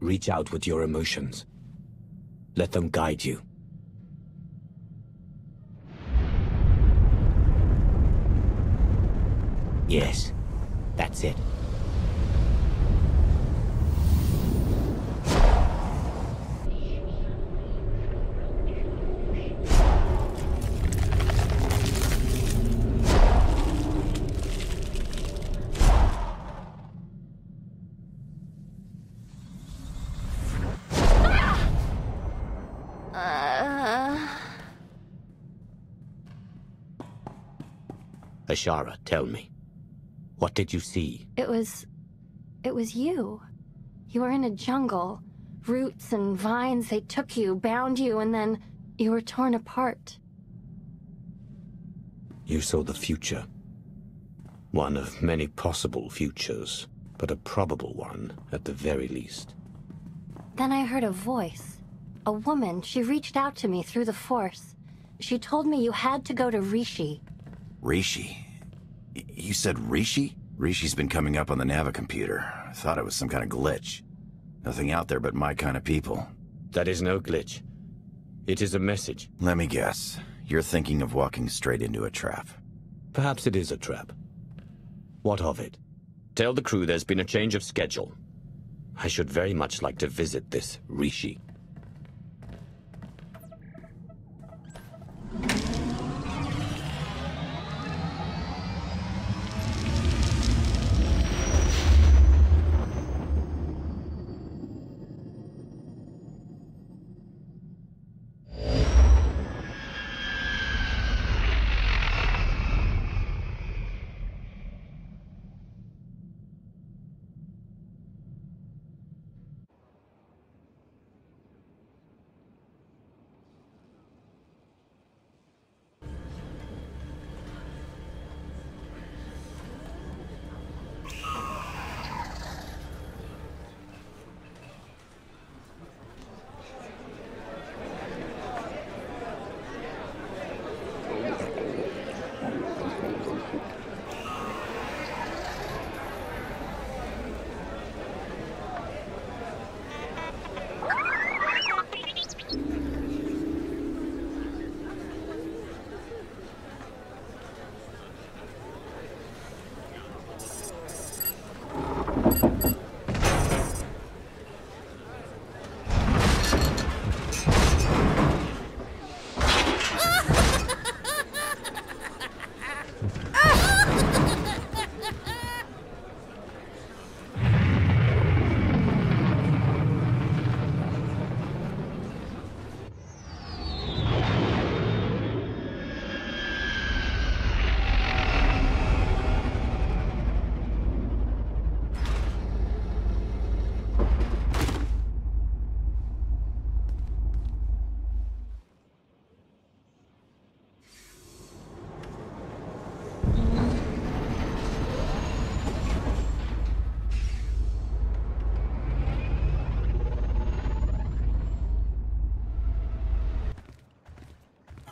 Reach out with your emotions. Let them guide you. Yes, that's it. Ashara, tell me. What did you see? It was you. You were in a jungle. Roots and vines, they took you, bound you, and then you were torn apart. You saw the future. One of many possible futures, but a probable one at the very least. Then I heard a voice. A woman, she reached out to me through the Force. She told me you had to go to Rishi. Rishi? You said Rishi? Rishi's been coming up on the Navicomputer. I thought it was some kind of glitch. Nothing out there but my kind of people. That is no glitch. It is a message. Let me guess. You're thinking of walking straight into a trap. Perhaps it is a trap. What of it? Tell the crew there's been a change of schedule. I should very much like to visit this Rishi.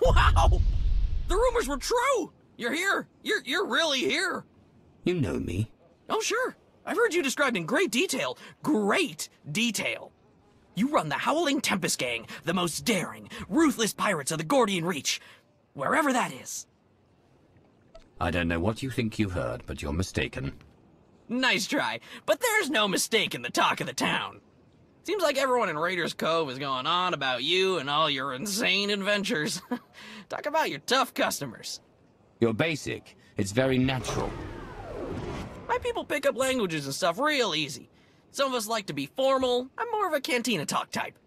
Wow! The rumors were true! You're here! You're really here! You know me. Oh, sure. I've heard you described in great detail. Great detail. You run the Howling Tempest Gang, the most daring, ruthless pirates of the Gordian Reach. Wherever that is. I don't know what you think you heard, but you're mistaken. Nice try, but there's no mistake in the talk of the town. Seems like everyone in Raiders Cove is going on about you and all your insane adventures. Talk about your tough customers. You're basic. It's very natural. My people pick up languages and stuff real easy. Some of us like to be formal. I'm more of a cantina talk type.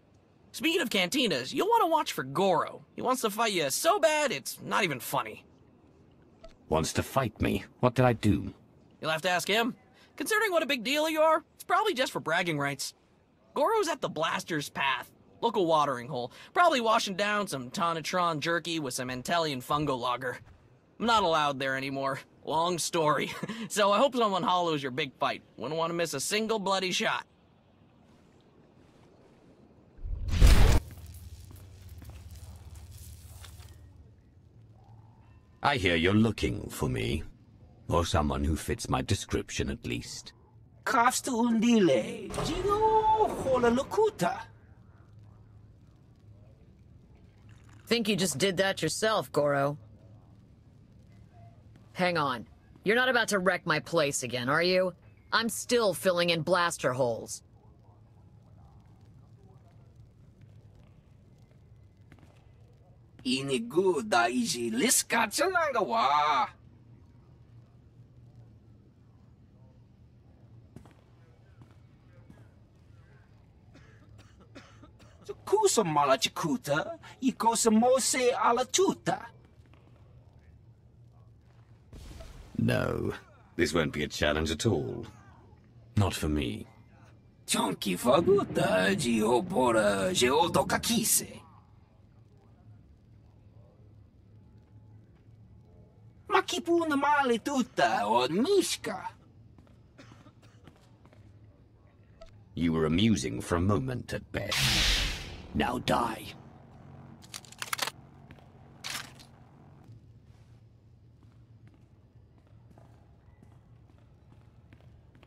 Speaking of cantinas, you'll want to watch for Goro. He wants to fight you so bad, it's not even funny. Wants to fight me? What did I do? You'll have to ask him. Considering what a big deal you are, it's probably just for bragging rights. Goro's at the Blaster's Path, local watering hole, probably washing down some Tonatron jerky with some Antellian fungo lager. I'm not allowed there anymore. Long story. So I hope someone hollows your big fight. Wouldn't want to miss a single bloody shot. I hear you're looking for me. Or someone who fits my description, at least. Kafsta undile, Gino hola lokuta. Think you just did that yourself, Goro. Hang on. You're not about to wreck my place again, are you? I'm still filling in blaster holes. Inigu daiji liska chanangawa. Kusa malachikuta, ikosa mose ala tuta. No, this won't be a challenge at all. Not for me. Chonki faguta, jiobora, jeodokakise. Makipuna male tuta, or mishka. You were amusing for a moment at best. Now die.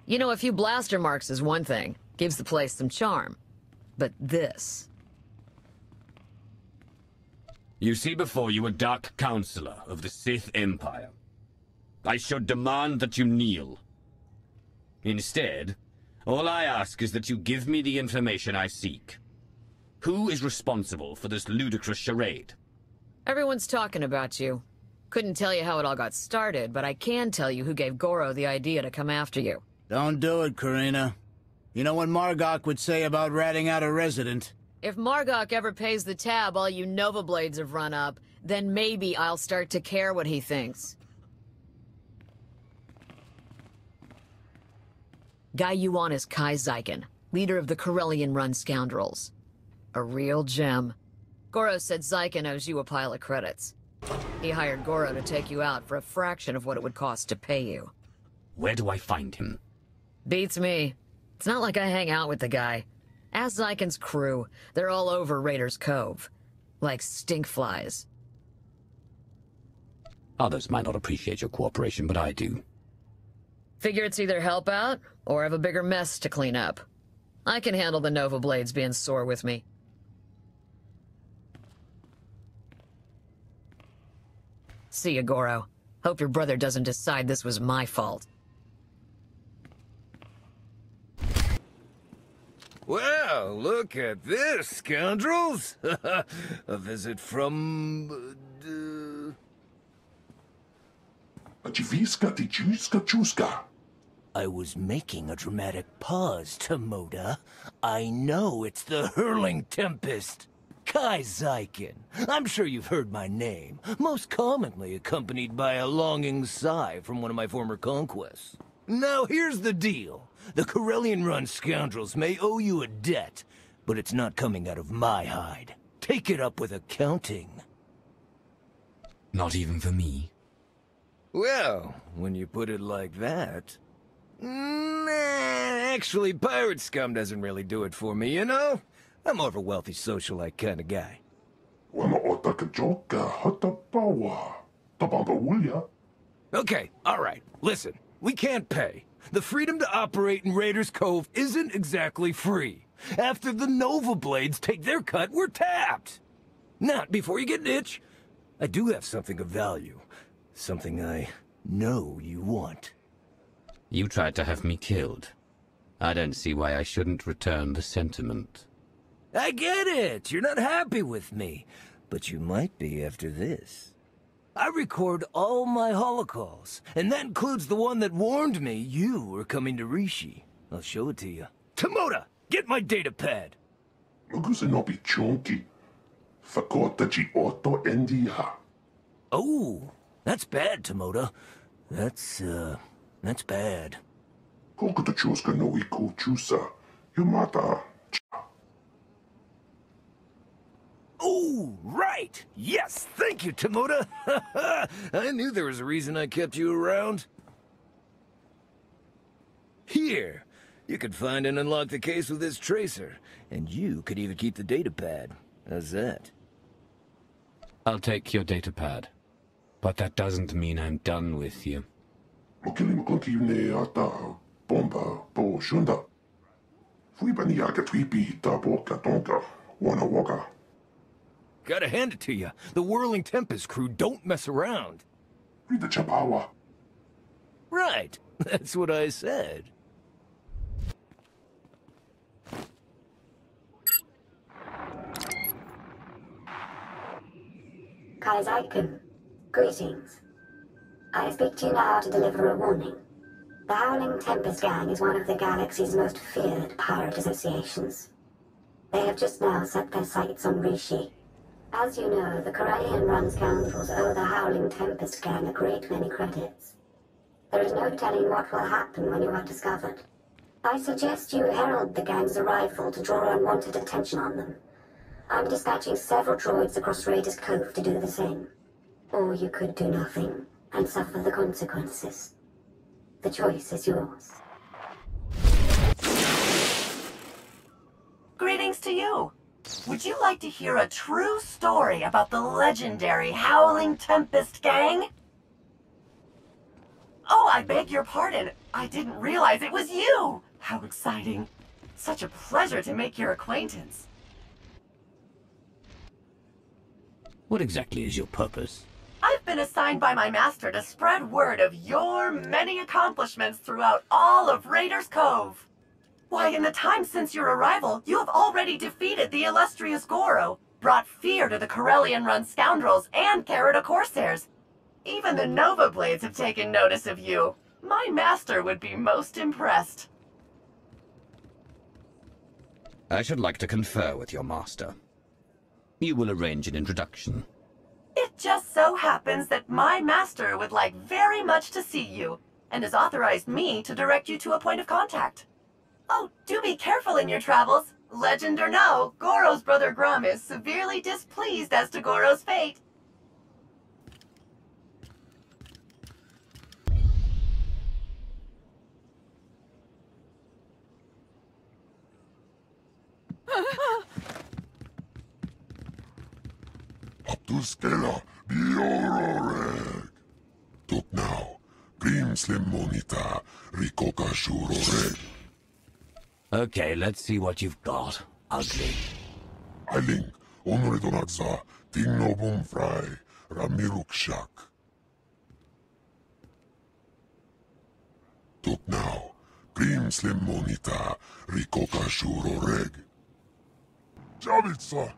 You know, a few blaster marks is one thing. Gives the place some charm. But this... You see before you a Dark Counselor of the Sith Empire. I should demand that you kneel. Instead, all I ask is that you give me the information I seek. Who is responsible for this ludicrous charade? Everyone's talking about you. Couldn't tell you how it all got started, but I can tell you who gave Goro the idea to come after you. Don't do it, Karina. You know what Margok would say about ratting out a resident. If Margok ever pays the tab all you Nova Blades have run up, then maybe I'll start to care what he thinks. Guy you want is Kai Zykan, leader of the Corellian-run scoundrels. A real gem. Goro said Zykan owes you a pile of credits. He hired Goro to take you out for a fraction of what it would cost to pay you. Where do I find him? Beats me. It's not like I hang out with the guy. Ask Zykan's crew. They're all over Raiders Cove. Like stinkflies. Others might not appreciate your cooperation, but I do. Figure it's either help out, or have a bigger mess to clean up. I can handle the Nova Blades being sore with me. See ya, Goro. Hope your brother doesn't decide this was my fault. Well, look at this, scoundrels! A visit from... I was making a dramatic pause, Tomoda. I know it's the Hurling Tempest. Kai Zykan. I'm sure you've heard my name, most commonly accompanied by a longing sigh from one of my former conquests. Now here's the deal. The Corellian-run scoundrels may owe you a debt, but it's not coming out of my hide. Take it up with accounting. Not even for me? Well, when you put it like that... Nah, actually, pirate scum doesn't really do it for me, you know? I'm more of a wealthy socialite kind of guy. Okay, alright, listen. We can't pay. The freedom to operate in Raiders Cove isn't exactly free. After the Nova Blades take their cut, we're tapped. Not before you get an itch. I do have something of value. Something I know you want. You tried to have me killed. I don't see why I shouldn't return the sentiment. I get it. You're not happy with me. But you might be after this. I record all my holocalls, and that includes the one that warned me you were coming to Rishi. I'll show it to you. Tomoda, get my datapad. Oh, that's bad, Tomoda. That's bad. Oh, right! Yes, thank you, Tomoda! I knew there was a reason I kept you around. Here, you could find and unlock the case with this tracer, and you could even keep the datapad. How's that? I'll take your datapad, but that doesn't mean I'm done with you. Bomba, bo shunda. Fuibani yakatwipi ta boka tonka, wana waka. Gotta hand it to you. The Whirling Tempest crew don't mess around. Read the chapawa. Right. That's what I said. Kaizaikun, greetings. I speak to you now to deliver a warning. The Howling Tempest Gang is one of the galaxy's most feared pirate associations. They have just now set their sights on Rishi. As you know, the Corellian-run scoundrels owe the Howling Tempest Gang a great many credits. There is no telling what will happen when you are discovered. I suggest you herald the gang's arrival to draw unwanted attention on them. I'm dispatching several droids across Raiders Cove to do the same. Or you could do nothing and suffer the consequences. The choice is yours. Greetings to you. Would you like to hear a true story about the legendary Howling Tempest Gang? Oh, I beg your pardon. I didn't realize it was you. How exciting. Such a pleasure to make your acquaintance. What exactly is your purpose? I've been assigned by my master to spread word of your many accomplishments throughout all of Raiders Cove. Why, in the time since your arrival, you have already defeated the illustrious Goro, brought fear to the Corellian-run scoundrels and Carrot Corsairs. Even the Nova Blades have taken notice of you. My master would be most impressed. I should like to confer with your master. You will arrange an introduction. It just so happens that my master would like very much to see you, and has authorized me to direct you to a point of contact. Oh, do be careful in your travels. Legend or no, Goro's brother Grum is severely displeased as to Goro's fate. Abduskela, biororeg. Tuk now, Grim Slim Monita, Rikoka Shuroreg. Okay, let's see what you've got, ugly. Ailing, Onore Donagza, Tingno Bumfry, Ramiruk Shak. Tuk now, Grim Slim Monita, Rikoka Shuroreg. Javitsa,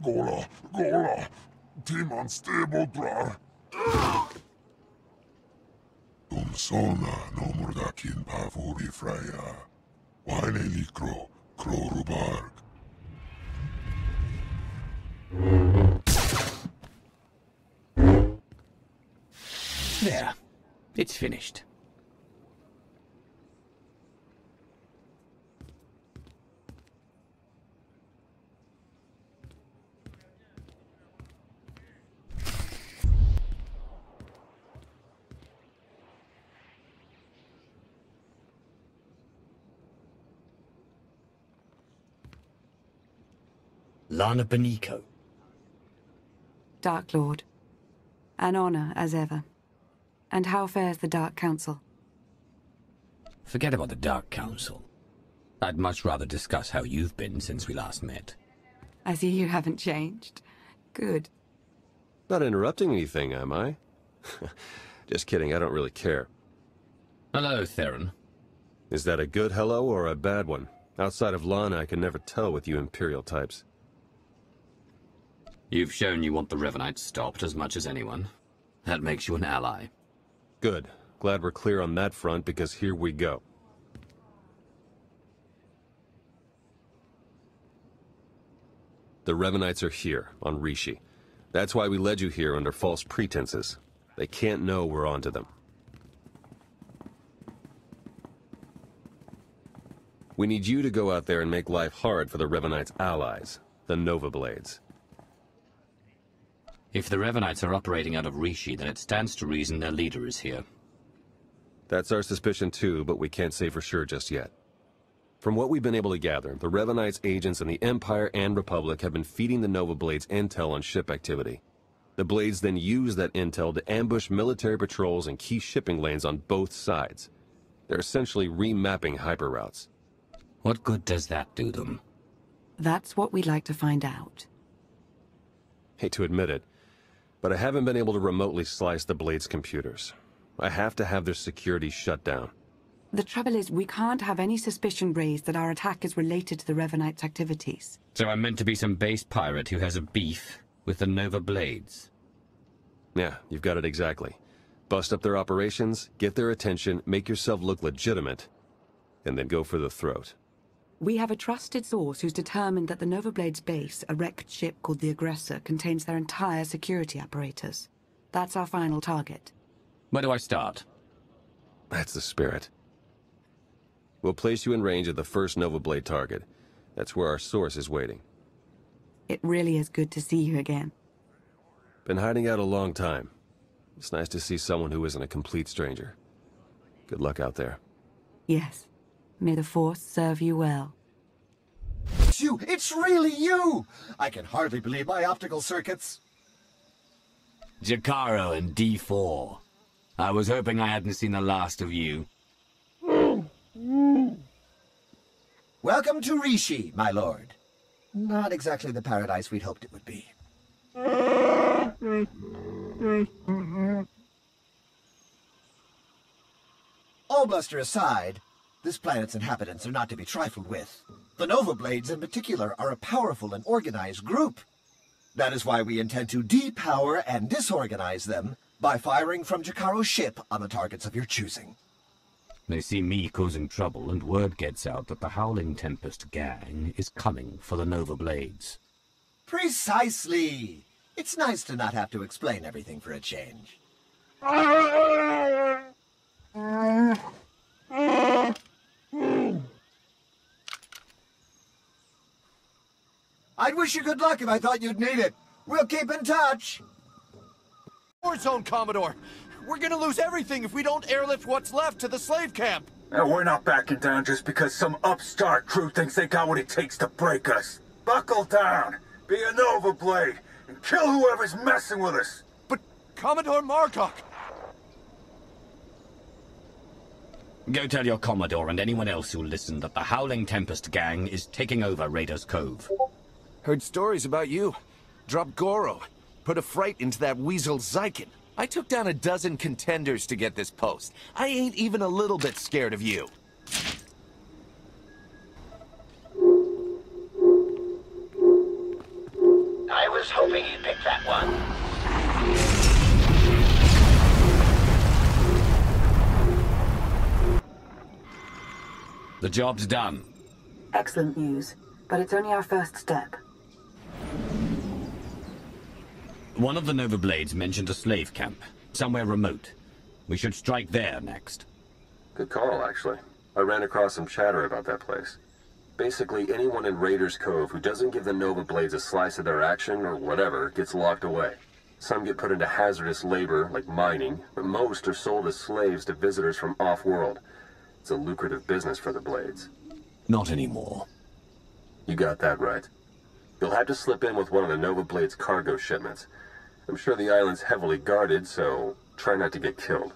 Gola, Timan Stebodrar. Sona no Murdakin Pavuri Freya. Wine Likro, Krorubarg. There. It's finished. Lana Beniko. Dark Lord. An honor, as ever. And how fares the Dark Council? Forget about the Dark Council. I'd much rather discuss how you've been since we last met. I see you haven't changed. Good. Not interrupting anything, am I? Just kidding, I don't really care. Hello, Theron. Is that a good hello or a bad one? Outside of Lana, I can never tell with you Imperial types. You've shown you want the Revanites stopped as much as anyone. That makes you an ally. Good. Glad we're clear on that front, because here we go. The Revanites are here, on Rishi. That's why we led you here under false pretenses. They can't know we're onto them. We need you to go out there and make life hard for the Revanites' allies, the Nova Blades. If the Revanites are operating out of Rishi, then it stands to reason their leader is here. That's our suspicion too, but we can't say for sure just yet. From what we've been able to gather, the Revanites' agents in the Empire and Republic have been feeding the Nova Blades intel on ship activity. The Blades then use that intel to ambush military patrols and key shipping lanes on both sides. They're essentially remapping hyperroutes. What good does that do them? That's what we'd like to find out. Hate to admit it, but I haven't been able to remotely slice the Blade's computers. I have to have their security shut down. The trouble is, we can't have any suspicion raised that our attack is related to the Revanites' activities. So I'm meant to be some base pirate who has a beef with the Nova Blades? Yeah, you've got it exactly. Bust up their operations, get their attention, make yourself look legitimate, and then go for the throat. We have a trusted source who's determined that the Nova Blades base, a wrecked ship called the Aggressor, contains their entire security apparatus. That's our final target. Where do I start? That's the spirit. We'll place you in range of the first Nova Blade target. That's where our source is waiting. It really is good to see you again. Been hiding out a long time. It's nice to see someone who isn't a complete stranger. Good luck out there. Yes. May the Force serve you well. It's you! It's really you! I can hardly believe my optical circuits. Jakaro and D4. I was hoping I hadn't seen the last of you. Welcome to Rishi, my lord. Not exactly the paradise we'd hoped it would be. All bluster aside, this planet's inhabitants are not to be trifled with. The Nova Blades in particular are a powerful and organized group. That is why we intend to depower and disorganize them by firing from Jakaro's ship on the targets of your choosing. They see me causing trouble, and word gets out that the Howling Tempest gang is coming for the Nova Blades. Precisely! It's nice to not have to explain everything for a change. I'd wish you good luck if I thought you'd need it. We'll keep in touch. War zone, Commodore. We're gonna lose everything if we don't airlift what's left to the slave camp. We're not backing down just because some upstart crew thinks they got what it takes to break us. Buckle down, be a Nova Blade, and kill whoever's messing with us. But Commodore Margok... Go tell your Commodore and anyone else who'll listen that the Howling Tempest gang is taking over Raiders Cove. Heard stories about you. Dropped Goro. Put a fright into that weasel Zyken. I took down a dozen contenders to get this post. I ain't even a little bit scared of you. I was hoping you'd pick that one. The job's done. Excellent news, but it's only our first step. One of the Nova Blades mentioned a slave camp, somewhere remote. We should strike there next. Good call, actually. I ran across some chatter about that place. Basically, anyone in Raiders Cove who doesn't give the Nova Blades a slice of their action or whatever gets locked away. Some get put into hazardous labor, like mining, but most are sold as slaves to visitors from off-world. It's a lucrative business for the Blades. Not anymore. You got that right. You'll have to slip in with one of the Nova Blades' cargo shipments. I'm sure the island's heavily guarded, so try not to get killed.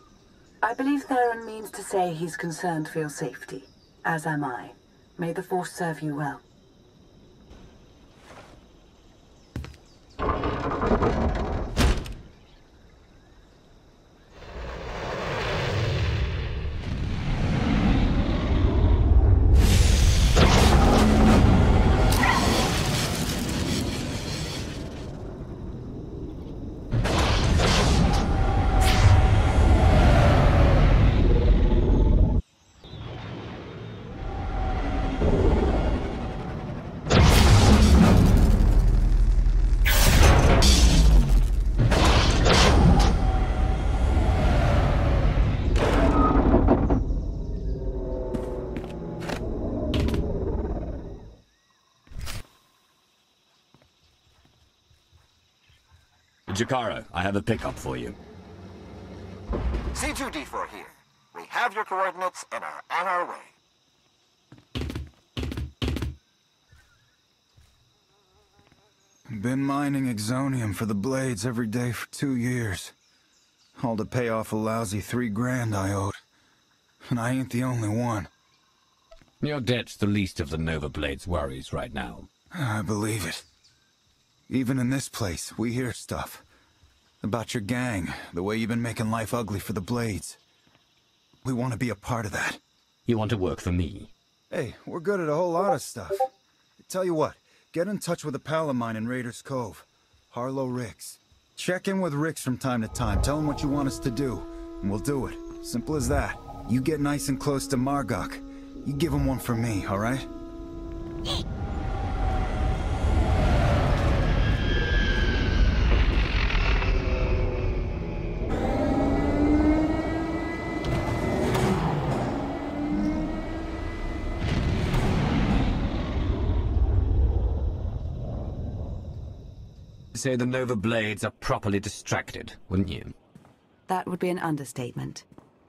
I believe Theron means to say he's concerned for your safety, as am I. May the Force serve you well. Jakaro, I have a pickup for you. C2D4 here. We have your coordinates and are on our way. Been mining exonium for the Blades every day for 2 years. All to pay off a lousy $3 grand I owed. And I ain't the only one. Your debt's the least of the Nova Blade's worries right now. I believe it. Even in this place, we hear stuff. About your gang, the way you've been making life ugly for the Blades. We want to be a part of that. You want to work for me? Hey, we're good at a whole lot of stuff. Tell you what, get in touch with a pal of mine in Raiders Cove, Harlow Ricks. Check in with Ricks from time to time, tell him what you want us to do, and we'll do it. Simple as that. You get nice and close to Margok. You give him one for me, alright? Say the Nova Blades are properly distracted, wouldn't you? That would be an understatement.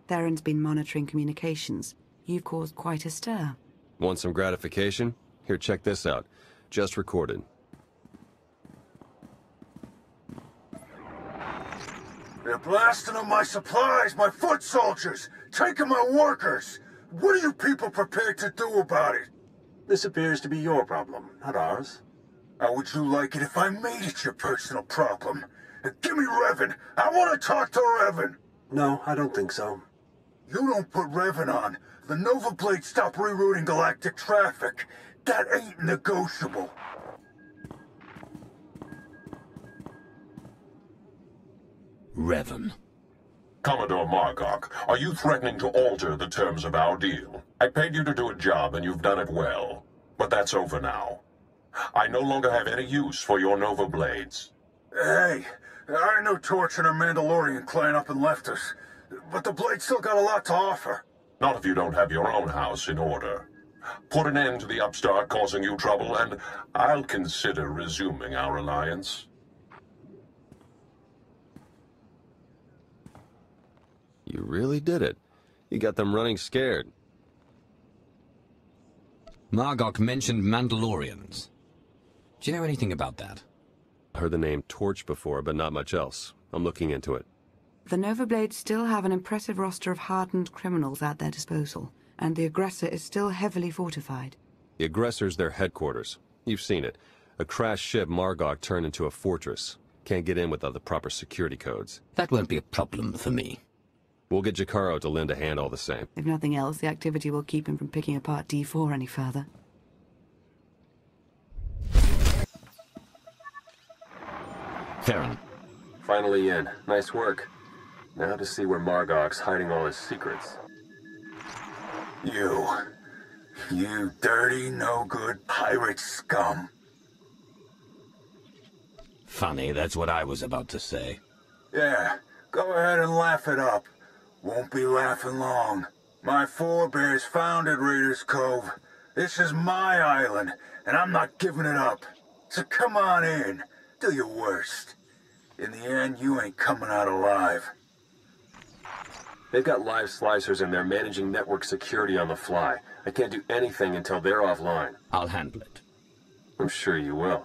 Theron's been monitoring communications. You've caused quite a stir. Want some gratification? Here, check this out. Just recorded. They're blasting up my supplies, my foot soldiers, taking my workers. What are you people prepared to do about it? This appears to be your problem, not ours. How would you like it if I made it your personal problem? Give me Revan. I want to talk to Revan. No, I don't think so. You don't put Revan on. The Nova Blade stop rerouting galactic traffic. That ain't negotiable. Revan. Commodore Margok, are you threatening to alter the terms of our deal? I paid you to do a job and you've done it well. But that's over now. I no longer have any use for your Nova Blades. Hey, I know Torch and her Mandalorian clan up and left us, but the Blade still got a lot to offer. Not if you don't have your own house in order. Put an end to the upstart causing you trouble, and I'll consider resuming our alliance. You really did it. You got them running scared. Margok mentioned Mandalorians. Do you know anything about that? Heard the name Torch before, but not much else. I'm looking into it. The Nova Blades still have an impressive roster of hardened criminals at their disposal, and the aggressor is still heavily fortified. The aggressor's their headquarters. You've seen it. A crashed ship Margok turned into a fortress. Can't get in without the proper security codes. That won't be a problem for me. We'll get Jakaro to lend a hand all the same. If nothing else, the activity will keep him from picking apart D4 any further. Theron. Finally in. Nice work. Now to see where Margok's hiding all his secrets. You dirty, no-good pirate scum. Funny, that's what I was about to say. Yeah, go ahead and laugh it up. Won't be laughing long. My forebears founded Raiders Cove. This is my island, and I'm not giving it up. So come on in. Do your worst. In the end, you ain't coming out alive. They've got live slicers in there managing network security on the fly. I can't do anything until they're offline. I'll handle it. I'm sure you will.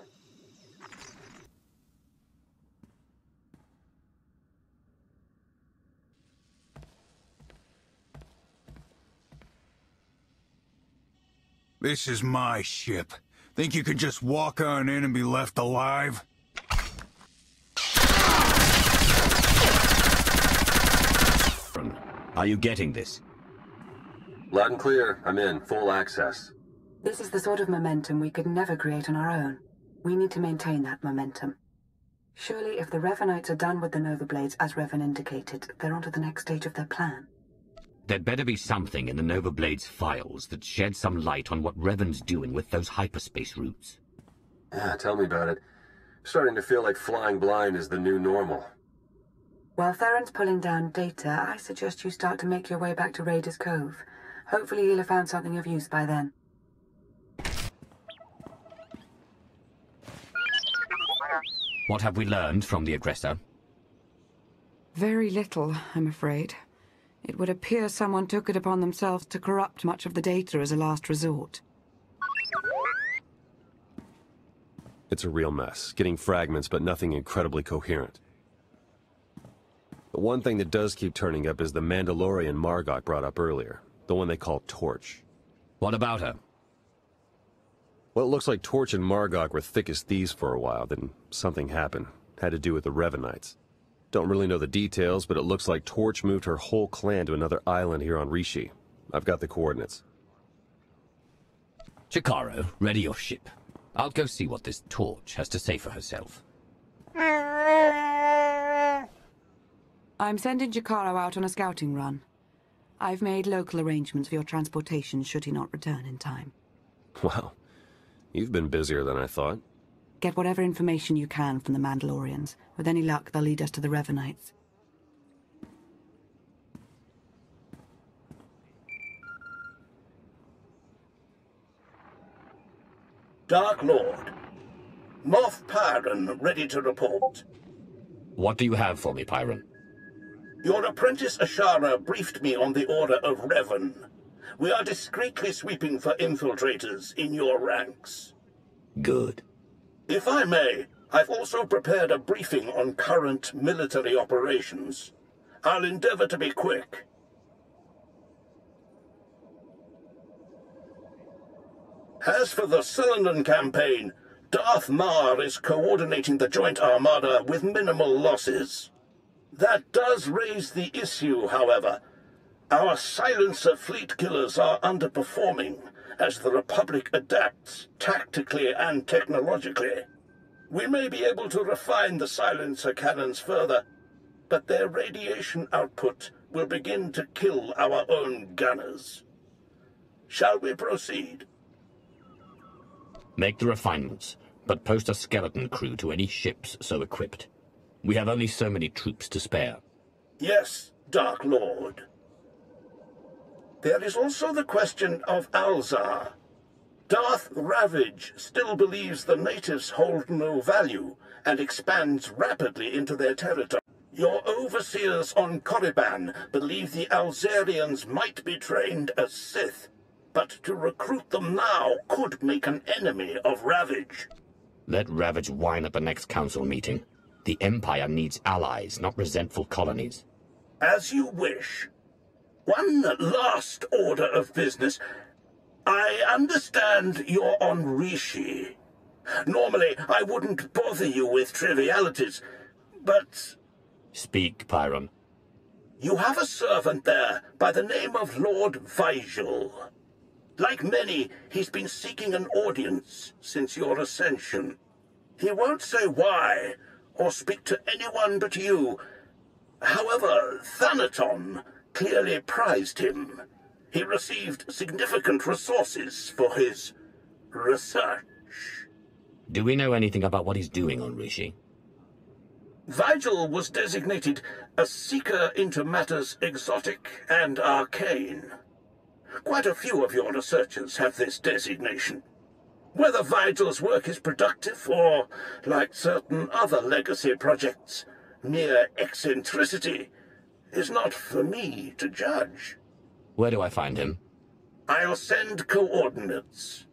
This is my ship. Think you could just walk on in and be left alive? Are you getting this? Loud and clear. I'm in. Full access. This is the sort of momentum we could never create on our own. We need to maintain that momentum. Surely if the Revanites are done with the Nova Blades, as Revan indicated, they're on to the next stage of their plan. There'd better be something in the Nova Blade's files that sheds some light on what Revan's doing with those hyperspace routes. Yeah, tell me about it. Starting to feel like flying blind is the new normal. While Theron's pulling down data, I suggest you start to make your way back to Raiders Cove. Hopefully you'll have found something of use by then. What have we learned from the aggressor? Very little, I'm afraid. It would appear someone took it upon themselves to corrupt much of the data as a last resort. It's a real mess. Getting fragments, but nothing incredibly coherent. The one thing that does keep turning up is the Mandalorian Margok brought up earlier. The one they call Torch. What about her? Well, it looks like Torch and Margok were thick as thieves for a while, then something happened. Had to do with the Revanites. Don't really know the details, but it looks like Torch moved her whole clan to another island here on Rishi. I've got the coordinates. Chikaro, ready your ship. I'll go see what this Torch has to say for herself. I'm sending Chikaro out on a scouting run. I've made local arrangements for your transportation should he not return in time. Wow. You've been busier than I thought. Get whatever information you can from the Mandalorians. With any luck, they'll lead us to the Revanites. Dark Lord. Moff Pyron ready to report. What do you have for me, Pyron? Your apprentice Ashara briefed me on the order of Revan. We are discreetly sweeping for infiltrators in your ranks. Good. If I may, I've also prepared a briefing on current military operations. I'll endeavor to be quick. As for the Cylinder campaign, Darth Mar is coordinating the Joint Armada with minimal losses. That does raise the issue, however. Our silencer fleet killers are underperforming as the Republic adapts tactically and technologically. We may be able to refine the silencer cannons further, but their radiation output will begin to kill our own gunners. Shall we proceed? Make the refinements, but post a skeleton crew to any ships so equipped. We have only so many troops to spare. Yes, Dark Lord. There is also the question of Alzar. Darth Ravage still believes the natives hold no value and expands rapidly into their territory. Your overseers on Korriban believe the Alzarians might be trained as Sith, but to recruit them now could make an enemy of Ravage. Let Ravage whine at the next council meeting. The Empire needs allies, not resentful colonies. As you wish. One last order of business. I understand you're on Rishi. Normally, I wouldn't bother you with trivialities, but... Speak, Pyron. You have a servant there by the name of Lord Vigil. Like many, he's been seeking an audience since your ascension. He won't say why, or speak to anyone but you. However, Thanaton clearly prized him. He received significant resources for his research. Do we know anything about what he's doing on Rishi? Vigil was designated a seeker into matters exotic and arcane. Quite a few of your researchers have this designation. Whether Vigil's work is productive or, like certain other legacy projects, mere eccentricity, is not for me to judge. Where do I find him? I'll send coordinates.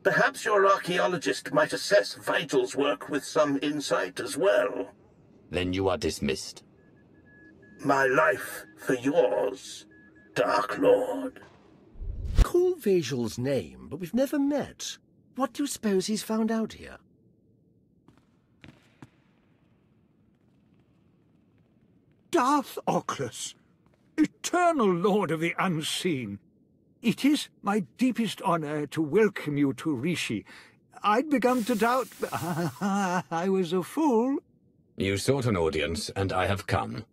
Perhaps your archaeologist might assess Vigil's work with some insight as well. Then you are dismissed. My life for yours, Dark Lord. Call Vigil's name, but we've never met. What do you suppose he's found out here? Darth Occlus, eternal Lord of the Unseen. It is my deepest honor to welcome you to Rishi. I'd begun to doubt... I was a fool. You sought an audience, and I have come.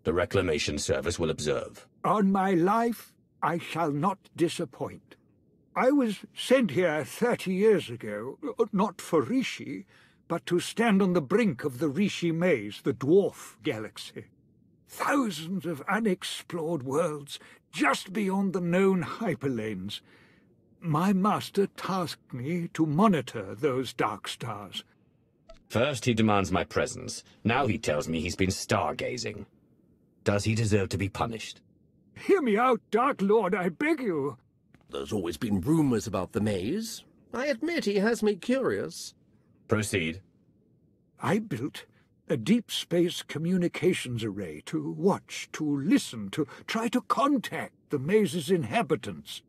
The Reclamation Service will observe. On my life, I shall not disappoint. I was sent here 30 years ago, not for Rishi, but to stand on the brink of the Rishi Maze, the dwarf galaxy. Thousands of unexplored worlds just beyond the known hyperlanes. My master tasked me to monitor those dark stars. First he demands my presence. Now he tells me he's been stargazing. Does he deserve to be punished? Hear me out, Dark Lord, I beg you. There's always been rumors about the maze. I admit he has me curious. Proceed. I built A deep space communications array to watch, to listen, to try to contact the maze's inhabitants.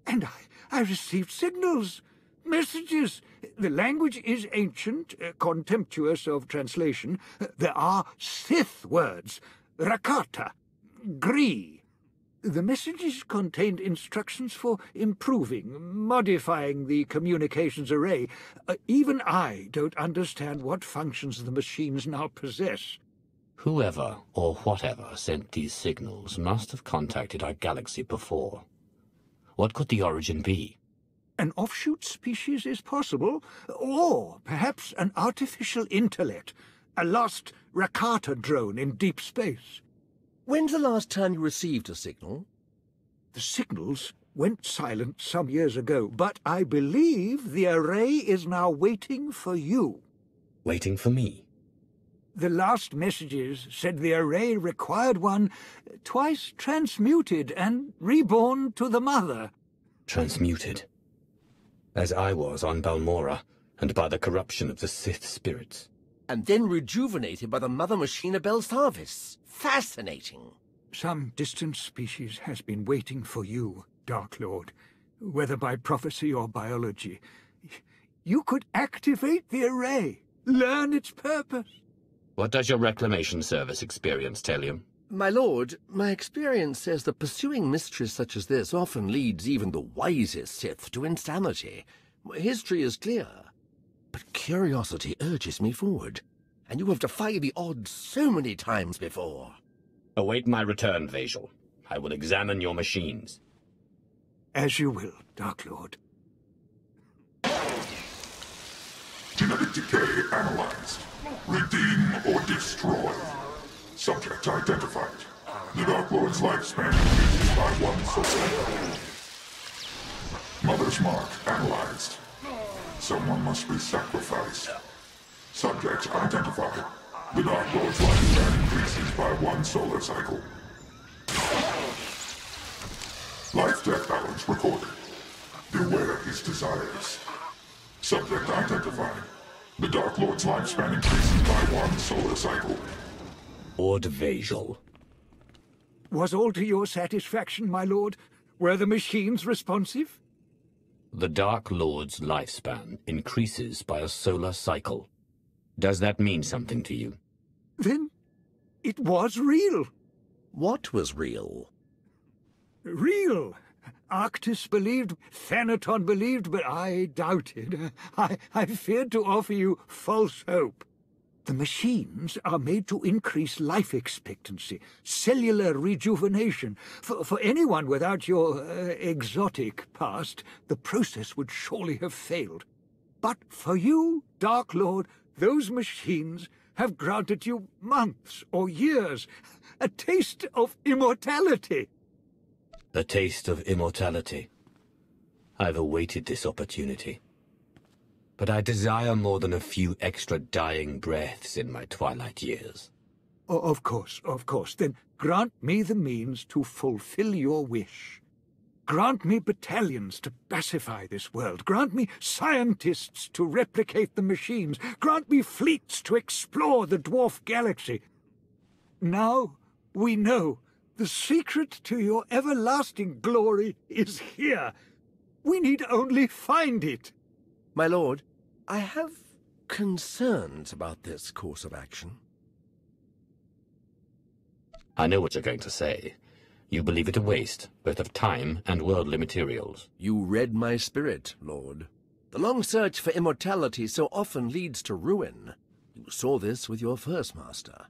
And I received signals, messages. The language is ancient, contemptuous of translation. There are Sith words, Rakata, Gree. The messages contained instructions for improving, modifying the communications array. Even I don't understand what functions the machines now possess. Whoever or whatever sent these signals must have contacted our galaxy before. What could the origin be? An offshoot species is possible, or perhaps an artificial intellect, a lost Rakata drone in deep space. When's the last time you received a signal? The signals went silent some years ago, but I believe the array is now waiting for you. Waiting for me? The last messages said the array required one twice transmuted and reborn to the mother. Transmuted? As I was on Balmora, and by the corruption of the Sith spirits. And then rejuvenated by the mother machine of Belsavis. Fascinating. Some distant species has been waiting for you, Dark Lord, whether by prophecy or biology. You could activate the array, learn its purpose. What does your reclamation service experience tell you? My lord, my experience says that pursuing mysteries such as this often leads even the wisest Sith to insanity. History is clear. But curiosity urges me forward, and you have defied the odds so many times before. Await my return, Vajal. I will examine your machines. As you will, Dark Lord. Genetic decay analyzed. Redeem or destroy. Subject identified. The Dark Lord's lifespan increases by 1 soul. Mother's mark analyzed. Someone must be sacrificed. Subject identified. The Dark Lord's lifespan increases by 1 solar cycle. Life-death balance recorded. Beware his desires. Subject identified. The Dark Lord's lifespan increases by 1 solar cycle. Lord Vajal. Was all to your satisfaction, my lord? Were the machines responsive? The Dark Lord's lifespan increases by a solar cycle. Does that mean something to you? Then it was real. What was real? Real. Arkous believed, Thanaton believed, but I doubted. I feared to offer you false hope. The machines are made to increase life expectancy, cellular rejuvenation. For anyone without your exotic past, the process would surely have failed. But for you, Dark Lord, those machines have granted you months or years, a taste of immortality. A taste of immortality. I've awaited this opportunity. But I desire more than a few extra dying breaths in my twilight years. Of course. Then grant me the means to fulfill your wish. Grant me battalions to pacify this world. Grant me scientists to replicate the machines. Grant me fleets to explore the dwarf galaxy. Now we know the secret to your everlasting glory is here. We need only find it. My lord, I have concerns about this course of action. I know what you're going to say. You believe it a waste, both of time and worldly materials. You read my spirit, Lord. The long search for immortality so often leads to ruin. You saw this with your first master.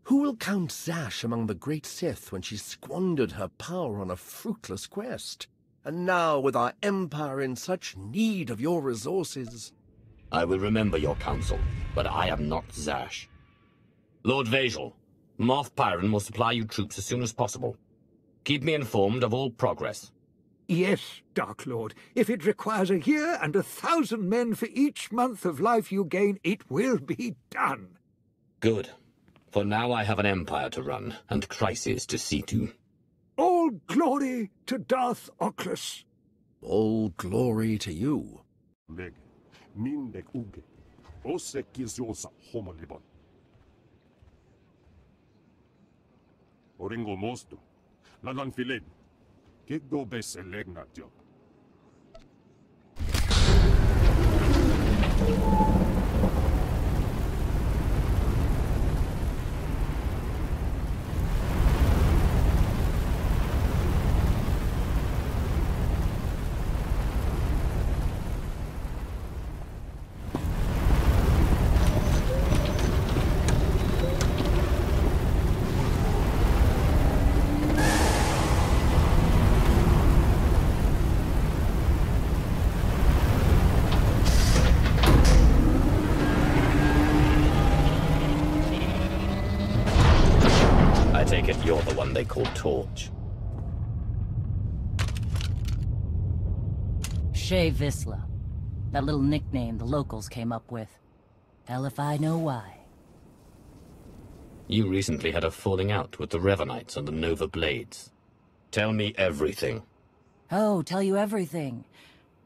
Who will count Zash among the great Sith when she squandered her power on a fruitless quest? And now, with our Empire in such need of your resources... I will remember your counsel, but I am not Zash. Lord Vajal, Moff Pyron will supply you troops as soon as possible. Keep me informed of all progress. Yes, Dark Lord. If it requires a year and 1,000 men for each month of life you gain, it will be done. Good. For now I have an empire to run, and crises to see to. All glory to Darth Occlus. All glory to you. Oringo mosto. Lalan filet. Kik do bes elegna job. You're the one they call Torch. Shea Visla. That little nickname the locals came up with. Hell if I know why. You recently had a falling out with the Revanites and the Nova Blades. Tell me everything. Oh, tell you everything.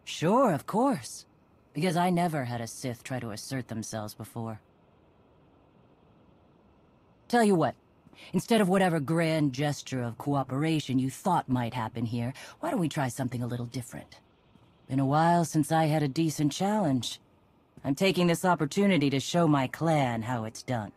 Sure, of course. Because I never had a Sith try to assert themselves before. Tell you what. Instead of whatever grand gesture of cooperation you thought might happen here, why don't we try something a little different? Been a while since I had a decent challenge. I'm taking this opportunity to show my clan how it's done.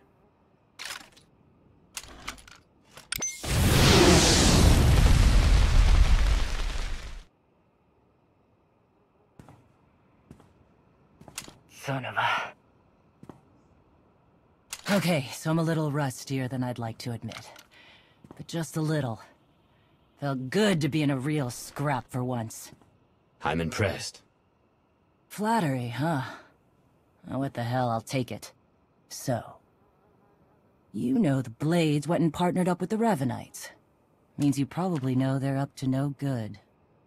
Son of a... Okay, so I'm a little rustier than I'd like to admit. But just a little. Felt good to be in a real scrap for once. I'm impressed. Flattery, huh? Oh, what the hell, I'll take it. So. You know the Blades went and partnered up with the Revanites. Means you probably know they're up to no good.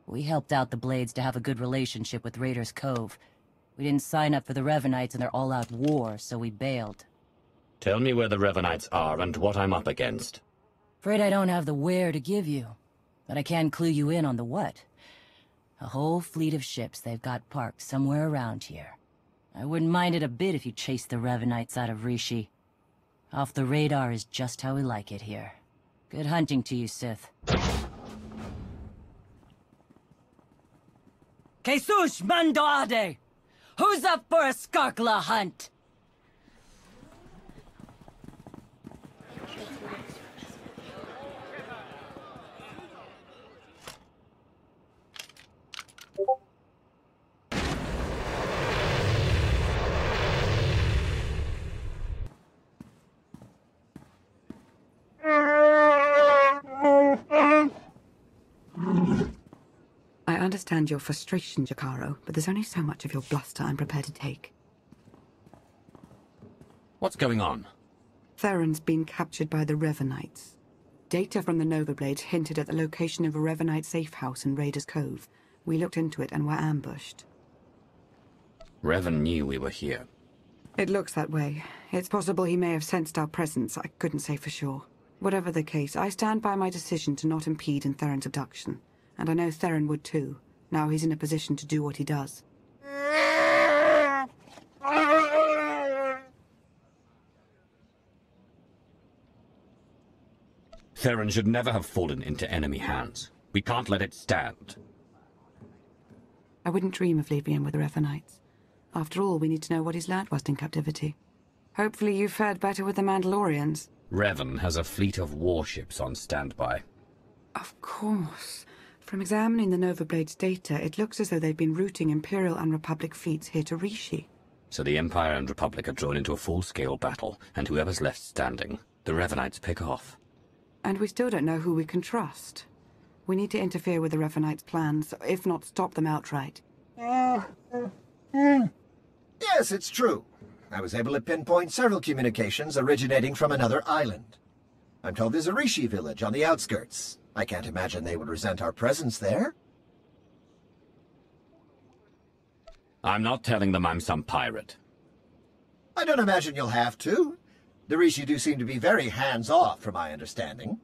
We helped out the Blades to have a good relationship with Raiders Cove. We didn't sign up for the Revanites in their all-out war, so we bailed. Tell me where the Revanites are and what I'm up against. Afraid I don't have the where to give you, but I can clue you in on the what. A whole fleet of ships they've got parked somewhere around here. I wouldn't mind it a bit if you chased the Revanites out of Rishi. Off the radar is just how we like it here. Good hunting to you, Sith. Jesus Mandoade! Who's up for a Skarkla hunt? I understand your frustration, Jakaro, but there's only so much of your bluster I'm prepared to take. What's going on? Theron's been captured by the Revanites. Data from the Nova Blades hinted at the location of a Revanite safe house in Raiders Cove. We looked into it and were ambushed. Revan knew we were here. It looks that way. It's possible he may have sensed our presence. I couldn't say for sure. Whatever the case, I stand by my decision to not impede in Theron's abduction. And I know Theron would too. Now he's in a position to do what he does. Theron should never have fallen into enemy hands. We can't let it stand. I wouldn't dream of leaving him with the Revanites. After all, we need to know what he's learned whilst in captivity. Hopefully you fared better with the Mandalorians. Revan has a fleet of warships on standby. Of course. From examining the Nova Blades data, it looks as though they've been routing Imperial and Republic fleets here to Rishi. So the Empire and Republic are drawn into a full-scale battle, and whoever's left standing, the Revanites pick off. And we still don't know who we can trust. We need to interfere with the Revanites' plans, if not stop them outright. Yes, it's true. I was able to pinpoint several communications originating from another island. I'm told there's a Rishi village on the outskirts. I can't imagine they would resent our presence there. I'm not telling them I'm some pirate. I don't imagine you'll have to. The Rishi do seem to be very hands-off, from my understanding.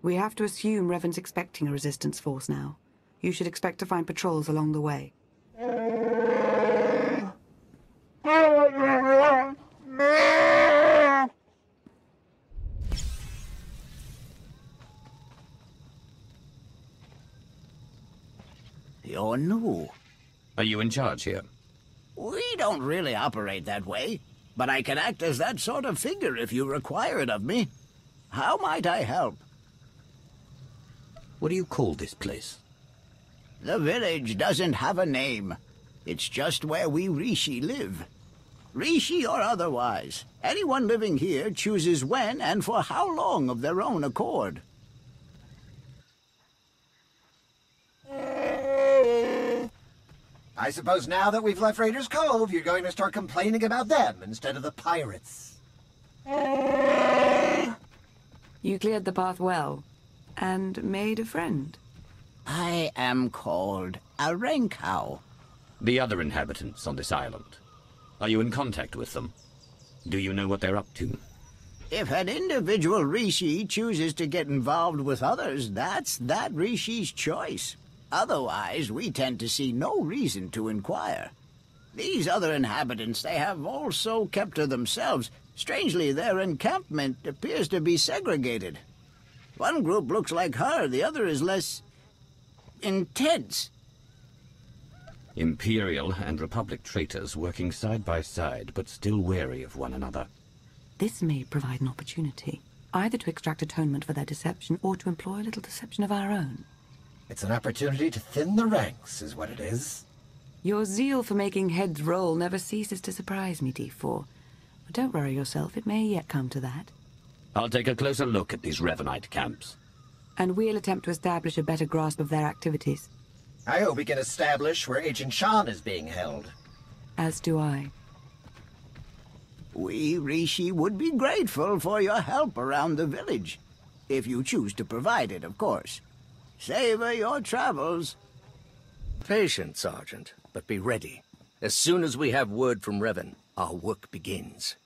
We have to assume Revan's expecting a resistance force now. You should expect to find patrols along the way. or new. Are you in charge here? We don't really operate that way, but I can act as that sort of figure if you require it of me. How might I help? What do you call this place? The village doesn't have a name. It's just where we Rishi live. Rishi or otherwise, anyone living here chooses when and for how long of their own accord. I suppose now that we've left Raiders Cove, you're going to start complaining about them instead of the pirates. You cleared the path well, and made a friend. I am called a Renkow. The other inhabitants on this island. Are you in contact with them? Do you know what they're up to? If an individual Rishi chooses to get involved with others, that's that Rishi's choice. Otherwise, we tend to see no reason to inquire. These other inhabitants, they have also kept to themselves. Strangely, their encampment appears to be segregated. One group looks like her, the other is less intense. Imperial and Republic traitors working side by side, but still wary of one another. This may provide an opportunity, either to extract atonement for their deception or to employ a little deception of our own. It's an opportunity to thin the ranks, is what it is. Your zeal for making heads roll never ceases to surprise me, D4. But don't worry yourself, it may yet come to that. I'll take a closer look at these Revanite camps. And we'll attempt to establish a better grasp of their activities. I hope we can establish where Agent Shan is being held. As do I. We, Rishi, would be grateful for your help around the village. If you choose to provide it, of course. Savor your travels. Patience, Sergeant, but be ready. As soon as we have word from Revan, our work begins.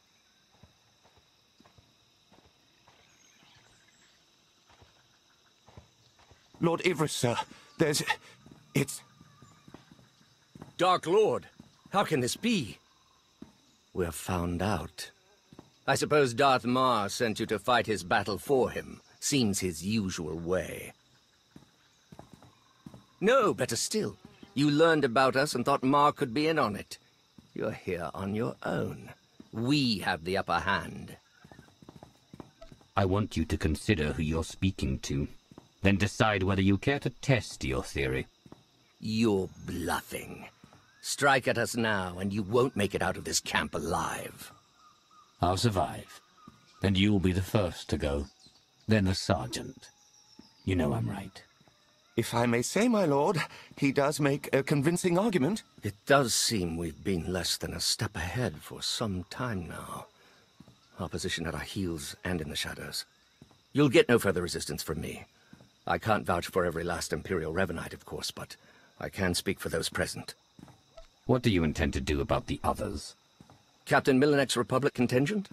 Lord Ivris, sir, it's... Dark Lord, how can this be? We're found out. I suppose Darth Mar sent you to fight his battle for him. Seems his usual way. No, better still. You learned about us and thought Mar could be in on it. You're here on your own. We have the upper hand. I want you to consider who you're speaking to. Then decide whether you care to test your theory. You're bluffing. Strike at us now, and you won't make it out of this camp alive. I'll survive. And you'll be the first to go. Then the sergeant. You know I'm right. If I may say, my lord, he does make a convincing argument. It does seem we've been less than a step ahead for some time now. Our position at our heels and in the shadows. You'll get no further resistance from me. I can't vouch for every last Imperial Revanite, of course, but I can speak for those present. What do you intend to do about the others? Captain Millenek's Republic contingent?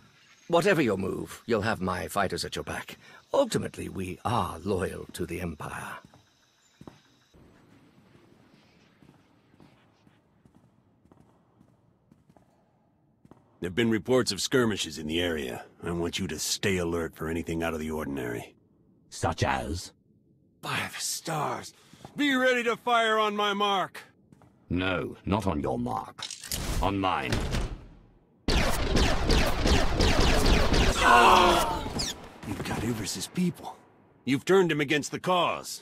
Whatever your move, you'll have my fighters at your back. Ultimately, we are loyal to the Empire. There have been reports of skirmishes in the area. I want you to stay alert for anything out of the ordinary. Such as? By the stars! Be ready to fire on my mark! No, not on your mark. On mine. Ah! You've got Ivris's people. You've turned him against the cause.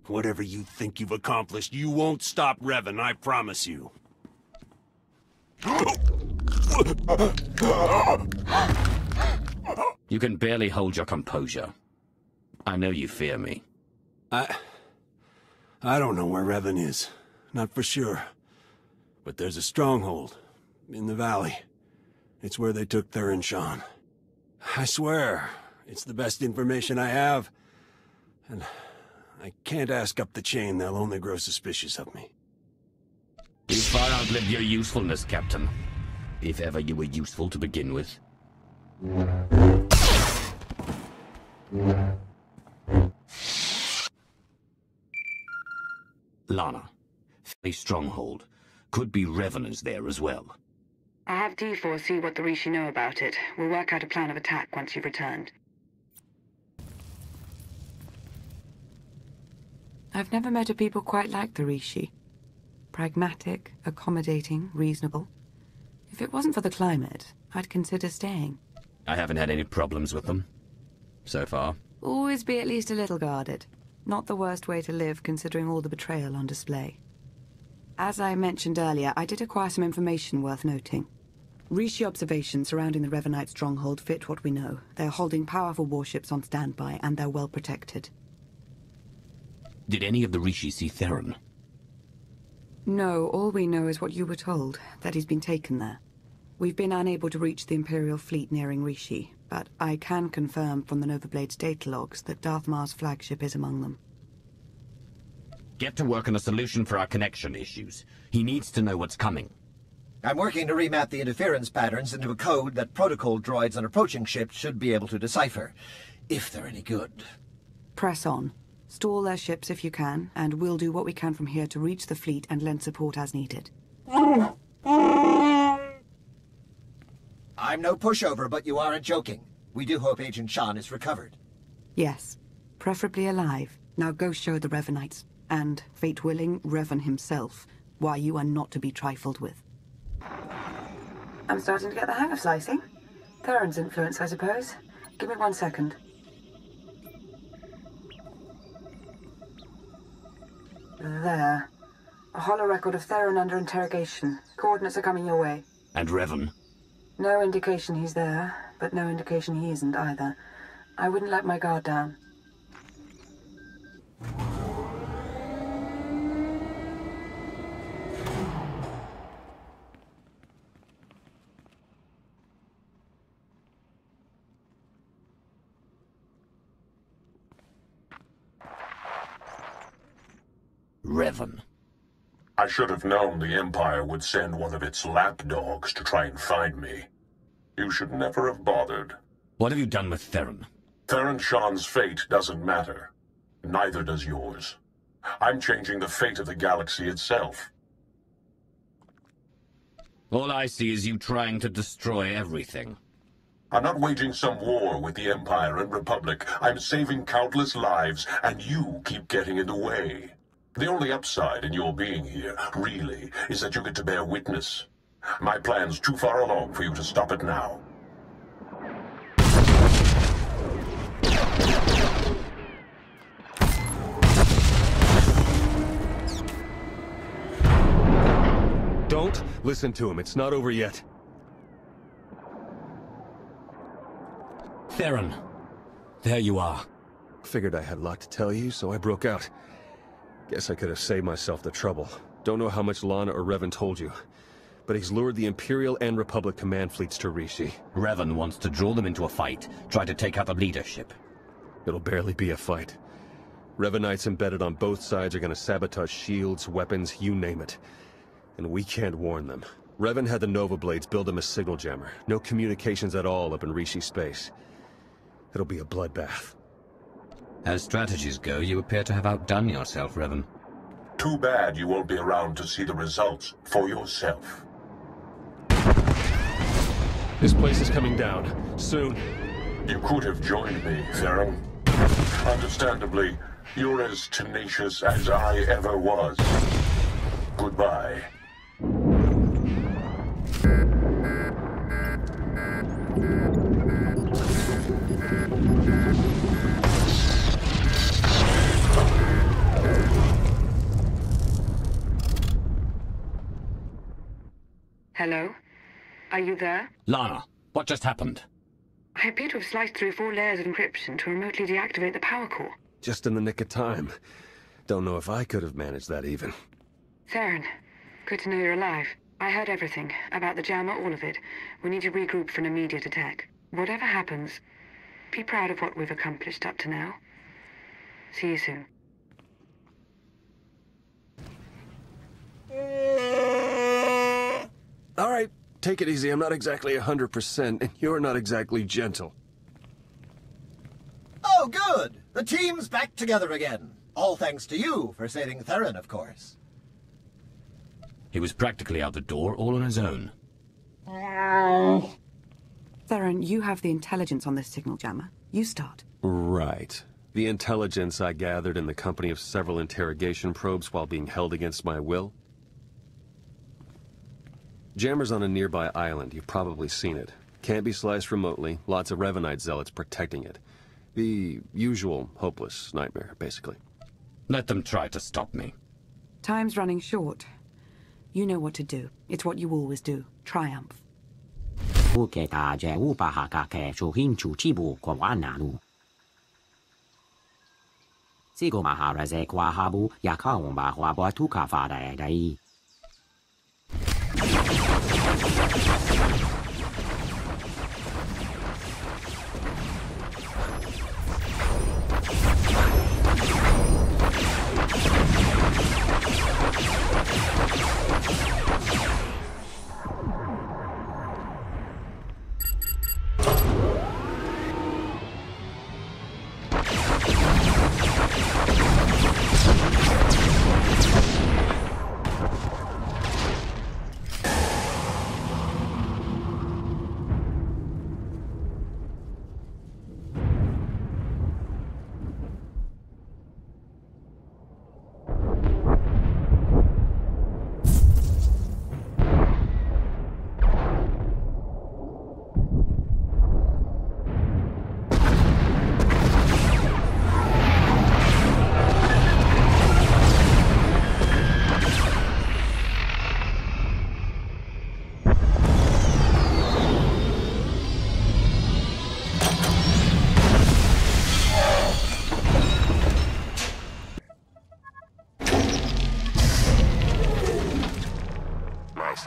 Whatever you think you've accomplished, you won't stop Revan, I promise you. You can barely hold your composure. I know you fear me. I don't know where Revan is. Not for sure. But there's a stronghold in the valley. It's where they took Theron Shan. I swear, it's the best information I have. And I can't ask up the chain. They'll only grow suspicious of me. You far outlived your usefulness, Captain. If ever you were useful to begin with. Lana, a stronghold. Could be Revenants there as well. I'll have D4 see what the Rishi know about it. We'll work out a plan of attack once you've returned. I've never met a people quite like the Rishi. Pragmatic, accommodating, reasonable. If it wasn't for the climate, I'd consider staying. I haven't had any problems with them. So far. Always be at least a little guarded. Not the worst way to live, considering all the betrayal on display. As I mentioned earlier, I did acquire some information worth noting. Rishi observations surrounding the Revanite stronghold fit what we know. They're holding powerful warships on standby, and they're well protected. Did any of the Rishi see Theron? No, all we know is what you were told, that he's been taken there. We've been unable to reach the Imperial fleet nearing Rishi, but I can confirm from the Novablade's data logs that Darth Mar's flagship is among them. Get to work on a solution for our connection issues. He needs to know what's coming. I'm working to remap the interference patterns into a code that protocol droids on approaching ships should be able to decipher, if they're any good. Press on. Stall their ships if you can, and we'll do what we can from here to reach the fleet and lend support as needed. I'm no pushover, but you aren't joking. We do hope Agent Shan is recovered. Yes. Preferably alive. Now go show the Revanites, and, fate willing, Revan himself, why you are not to be trifled with. I'm starting to get the hang of slicing. Theron's influence, I suppose. Give me 1 second. There. A holo record of Theron under interrogation. Coordinates are coming your way. And Revan? No indication he's there, but no indication he isn't either. I wouldn't let my guard down. Revan. I should have known the Empire would send one of its lapdogs to try and find me. You should never have bothered. What have you done with Theron? Theron Shan's fate doesn't matter. Neither does yours. I'm changing the fate of the galaxy itself. All I see is you trying to destroy everything. I'm not waging some war with the Empire and Republic. I'm saving countless lives, and you keep getting in the way. The only upside in your being here, really, is that you get to bear witness. My plan's too far along for you to stop it now. Don't listen to him. It's not over yet. Theron. There you are. Figured I had a lot to tell you, so I broke out. Guess I could have saved myself the trouble. Don't know how much Lana or Revan told you, but he's lured the Imperial and Republic command fleets to Rishi. Revan wants to draw them into a fight, try to take out the leadership. It'll barely be a fight. Revanites embedded on both sides are gonna sabotage shields, weapons, you name it. And we can't warn them. Revan had the Nova Blades build him a signal jammer. No communications at all up in Rishi space. It'll be a bloodbath. As strategies go, you appear to have outdone yourself, Revan. Too bad you won't be around to see the results for yourself. This place is coming down. Soon. You could have joined me, Theron. Understandably, you're as tenacious as I ever was. Goodbye. Hello? Are you there? Lana, what just happened? I appear to have sliced through 4 layers of encryption to remotely deactivate the power core. Just in the nick of time. Don't know if I could have managed that even. Theron, good to know you're alive. I heard everything, about the jammer, all of it. We need to regroup for an immediate attack. Whatever happens, be proud of what we've accomplished up to now. See you soon. All right, take it easy. I'm not exactly 100%, and you're not exactly gentle. Oh, good! The team's back together again. All thanks to you for saving Theron, of course. He was practically out the door all on his own. Theron, you have the intelligence on this signal jammer. You start. Right. The intelligence I gathered in the company of several interrogation probes while being held against my will? Jammer's on a nearby island. You've probably seen it. Can't be sliced remotely. Lots of Revanite zealots protecting it. The usual hopeless nightmare, basically. Let them try to stop me. Time's running short. You know what to do. It's what you always do. Triumph.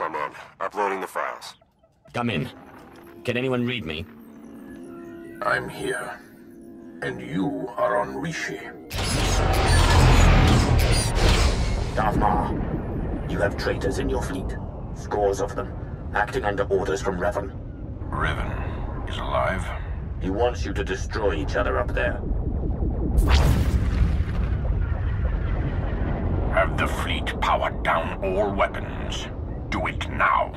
I'm in. Uploading the files. Come in. Can anyone read me? I'm here. And you are on Rishi. Darth Maul, you have traitors in your fleet. Scores of them, acting under orders from Revan. Revan is alive? He wants you to destroy each other up there. Have the fleet powered down all weapons. Do it now.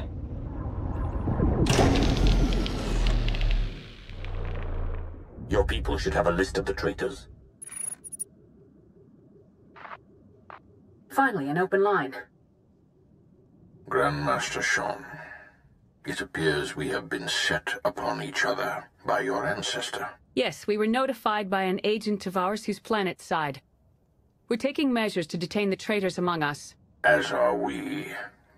Your people should have a list of the traitors. Finally, an open line. Grandmaster Sean, it appears we have been set upon each other by your ancestor. Yes, we were notified by an agent of ours whose planet's side. We're taking measures to detain the traitors among us. As are we.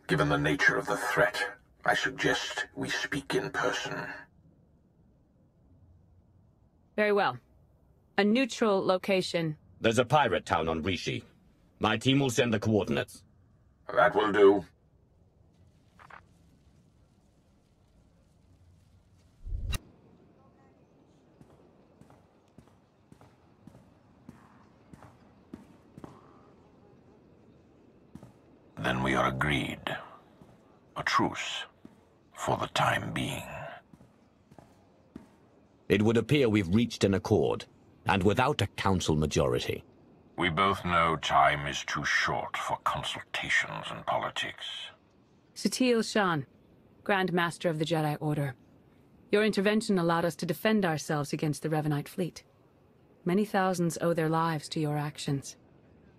Given the nature of the threat, I suggest we speak in person. Very well. A neutral location. There's a pirate town on Rishi. My team will send the coordinates. That will do. Then we are agreed. A truce. For the time being. It would appear we've reached an accord, and without a council majority. We both know time is too short for consultations and politics. Satele Shan, Grand Master of the Jedi Order. Your intervention allowed us to defend ourselves against the Revanite fleet. Many thousands owe their lives to your actions.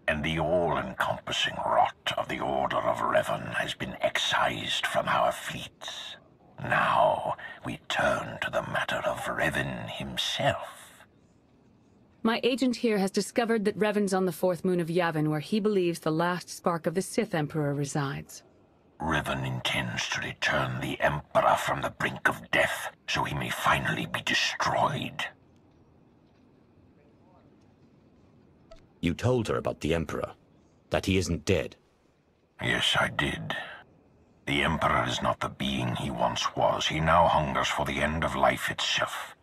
And the all-encompassing rot of the Order of Revan has been excised from our fleets. Now, we turn to the matter of Revan himself. My agent here has discovered that Revan's on the fourth moon of Yavin, where he believes the last spark of the Sith Emperor resides. Revan intends to return the Emperor from the brink of death, so he may finally be destroyed. You told her about the Emperor, that he isn't dead. Yes, I did. The Emperor is not the being he once was. He now hungers for the end of life itself.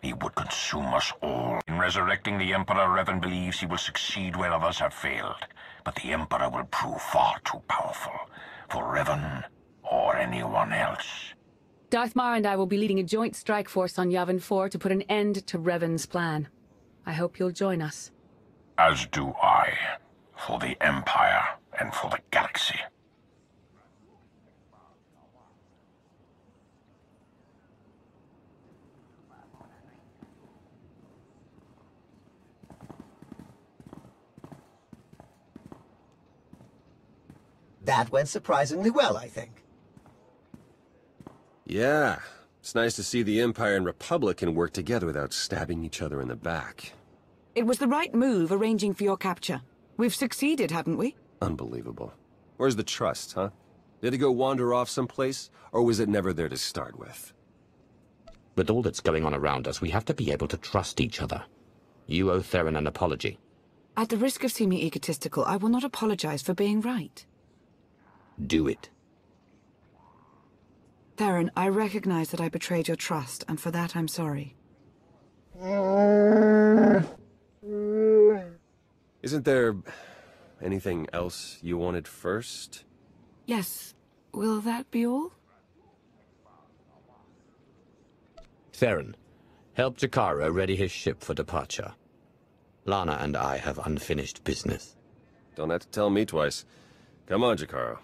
He would consume us all. In resurrecting the Emperor, Revan believes he will succeed where others have failed. But the Emperor will prove far too powerful for Revan or anyone else. Darth Maul and I will be leading a joint strike force on Yavin 4 to put an end to Revan's plan. I hope you'll join us. As do I, for the Empire and for the galaxy. That went surprisingly well, I think. Yeah, it's nice to see the Empire and Republic can work together without stabbing each other in the back. It was the right move arranging for your capture. We've succeeded, haven't we? Unbelievable. Where's the trust, huh? Did it go wander off someplace, or was it never there to start with? With all that's going on around us, we have to be able to trust each other. You owe Theron an apology. At the risk of seeming egotistical, I will not apologize for being right. Do it. Theron, I recognize that I betrayed your trust, and for that I'm sorry. Isn't there anything else you wanted first? Yes. Will that be all? Theron, help Jakaro ready his ship for departure. Lana and I have unfinished business. Don't have to tell me twice. Come on, Jakaro.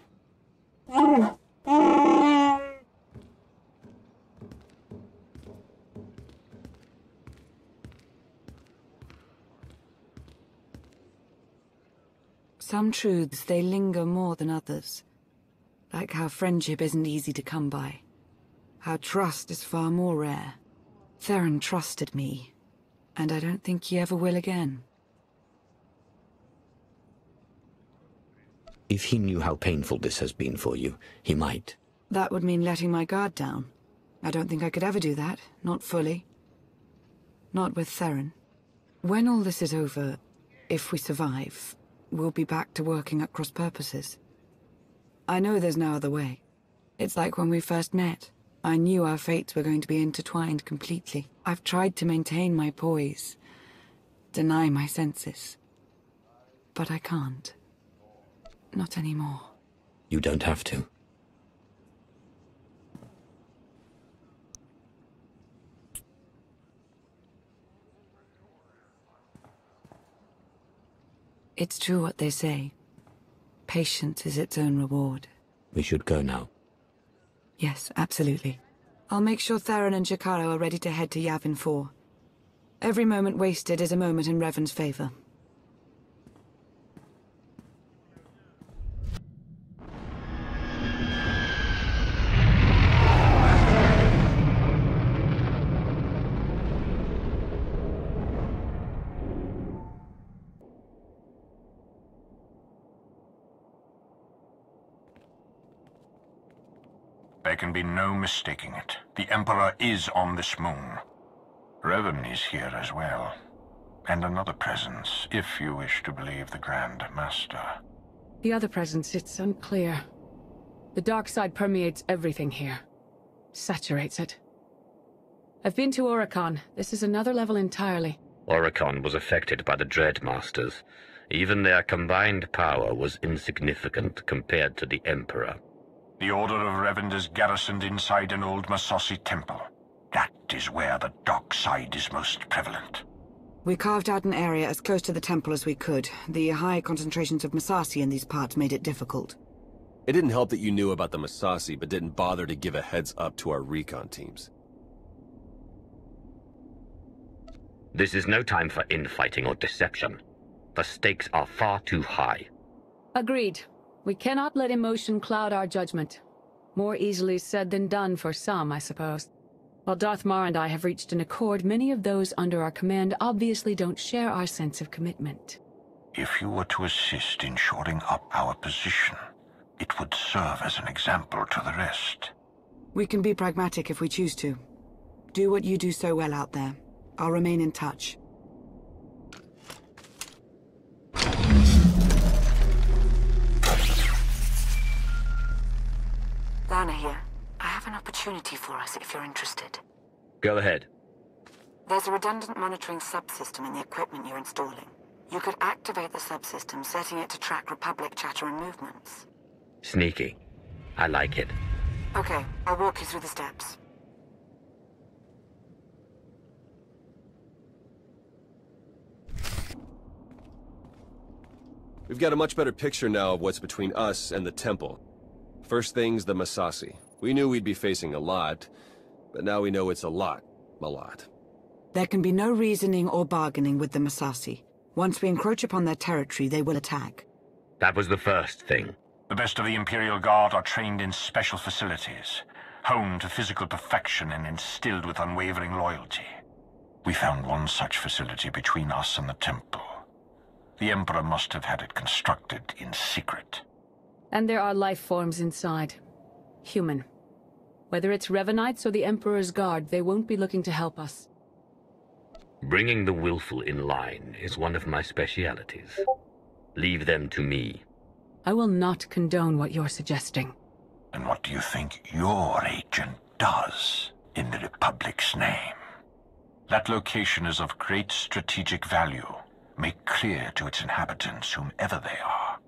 Some truths, they linger more than others. Like how friendship isn't easy to come by. How trust is far more rare. Theron trusted me, and I don't think he ever will again. If he knew how painful this has been for you, he might. That would mean letting my guard down. I don't think I could ever do that, not fully. Not with Theron. When all this is over, if we survive, we'll be back to working at cross purposes. I know there's no other way. It's like when we first met. I knew our fates were going to be intertwined completely. I've tried to maintain my poise, deny my senses. But I can't. Not anymore. You don't have to. It's true what they say. Patience is its own reward. We should go now. Yes, absolutely. I'll make sure Theron and Jakaro are ready to head to Yavin 4. Every moment wasted is a moment in Revan's favor. There can be no mistaking it. The Emperor is on this moon. Revan is here as well. And another presence, if you wish to believe the Grand Master. The other presence, it's unclear. The dark side permeates everything here. Saturates it. I've been to Oricon. This is another level entirely. Oricon was affected by the Dread Masters. Even their combined power was insignificant compared to the Emperor. The Order of Revan is garrisoned inside an old Massassi temple. That is where the dark side is most prevalent. We carved out an area as close to the temple as we could. The high concentrations of Massassi in these parts made it difficult. It didn't help that you knew about the Massassi, but didn't bother to give a heads up to our recon teams. This is no time for infighting or deception. The stakes are far too high. Agreed. We cannot let emotion cloud our judgment. More easily said than done for some, I suppose. While Darth Mar and I have reached an accord, many of those under our command obviously don't share our sense of commitment. If you were to assist in shoring up our position, it would serve as an example to the rest. We can be pragmatic if we choose to. Do what you do so well out there. I'll remain in touch. Lana here. I have an opportunity for us if you're interested. Go ahead. There's a redundant monitoring subsystem in the equipment you're installing. You could activate the subsystem, setting it to track Republic chatter and movements. Sneaky. I like it. Okay, I'll walk you through the steps. We've got a much better picture now of what's between us and the temple. First thing's the Massassi. We knew we'd be facing a lot, but now we know it's a lot. There can be no reasoning or bargaining with the Massassi. Once we encroach upon their territory, they will attack. That was the first thing. The best of the Imperial Guard are trained in special facilities, honed to physical perfection and instilled with unwavering loyalty. We found one such facility between us and the temple. The Emperor must have had it constructed in secret. And there are life forms inside. Human. Whether it's Revanites or the Emperor's Guard, they won't be looking to help us. Bringing the willful in line is one of my specialities. Leave them to me. I will not condone what you're suggesting. And what do you think your agent does in the Republic's name? That location is of great strategic value. Make clear to its inhabitants, whomever they are,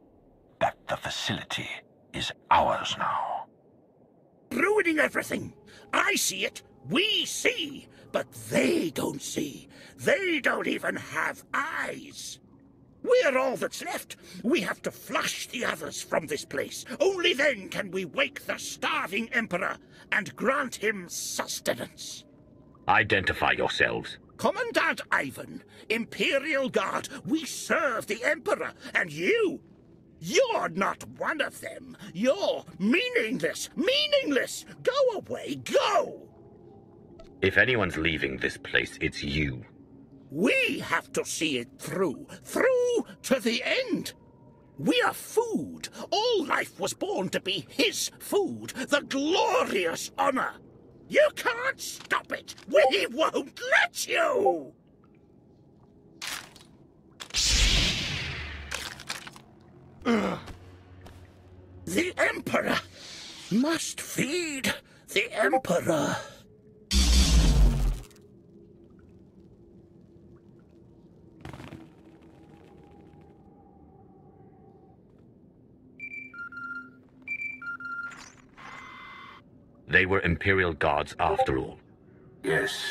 that the facility is ours now. Ruining everything! I see it! We see! But they don't see. They don't even have eyes. We're all that's left. We have to flush the others from this place. Only then can we wake the starving Emperor and grant him sustenance. Identify yourselves. Commandant Ivan, Imperial Guard, we serve the Emperor, and you're not one of them. You're meaningless, meaningless! Go away, go! If anyone's leaving this place, it's you. We have to see it through to the end. We are food. All life was born to be his food, the glorious honor. You can't stop it. We won't let you. The Emperor must feed the Emperor. They were Imperial Guards after all. Yes.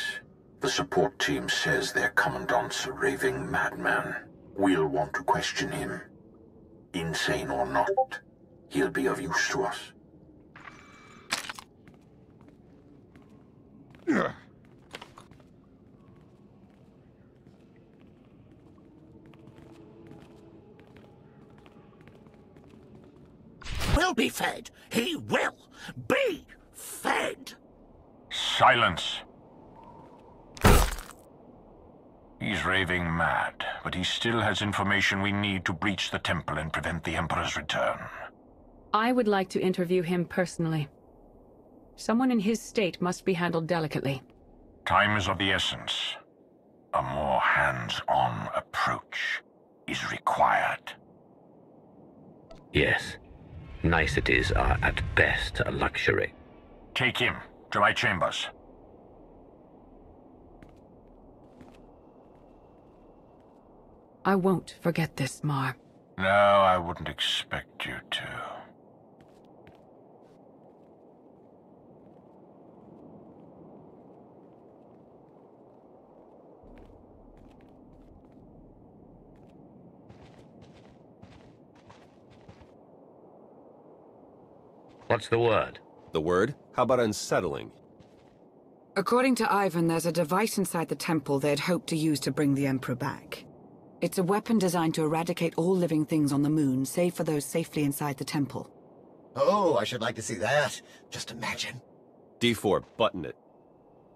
The support team says their commandant's a raving madman. We'll want to question him. Insane or not, he'll be of use to us. Will be fed. He will be fed. Silence. He's raving mad, but he still has information we need to breach the temple and prevent the Emperor's return. I would like to interview him personally. Someone in his state must be handled delicately. Time is of the essence. A more hands-on approach is required. Yes. Niceties are at best a luxury. Take him to my chambers. I won't forget this, Mar. No, I wouldn't expect you to. What's the word? The word? How about unsettling? According to Ivan, there's a device inside the temple they'd hoped to use to bring the Emperor back. It's a weapon designed to eradicate all living things on the moon, save for those safely inside the temple. Oh, I should like to see that. Just imagine. D4, button it.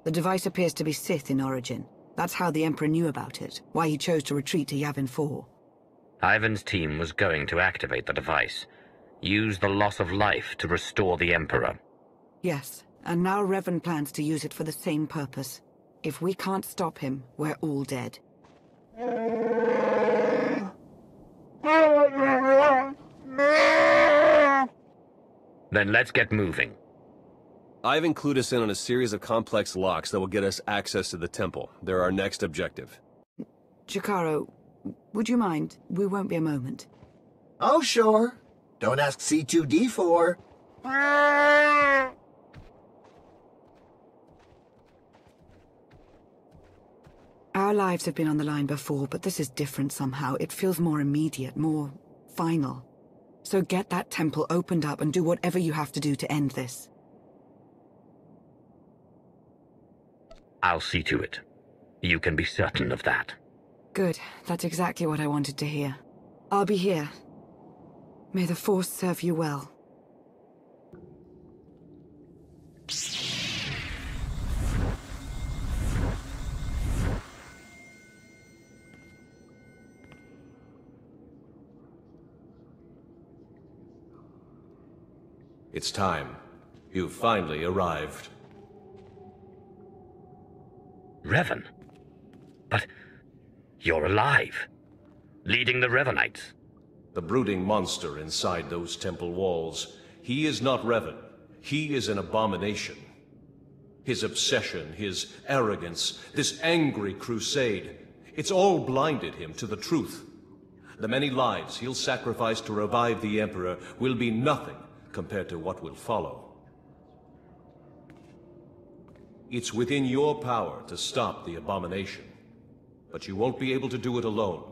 The device appears to be Sith in origin. That's how the Emperor knew about it, why he chose to retreat to Yavin 4. Ivan's team was going to activate the device. Use the loss of life to restore the Emperor. Yes, and now Revan plans to use it for the same purpose. If we can't stop him, we're all dead. Then let's get moving. I've included us in on a series of complex locks that will get us access to the temple. They're our next objective. Jakaro, would you mind? We won't be a moment. Oh, sure. Don't ask C2D4. Our lives have been on the line before, but this is different somehow. It feels more immediate, more final. So get that temple opened up and do whatever you have to do to end this. I'll see to it. You can be certain of that. Good. That's exactly what I wanted to hear. I'll be here. May the Force serve you well. It's time. You've finally arrived. Revan? But you're alive. Leading the Revanites. The brooding monster inside those temple walls. He is not Revan. He is an abomination. His obsession, his arrogance, this angry crusade, it's all blinded him to the truth. The many lives he'll sacrifice to revive the Emperor will be nothing compared to what will follow. It's within your power to stop the abomination, but you won't be able to do it alone.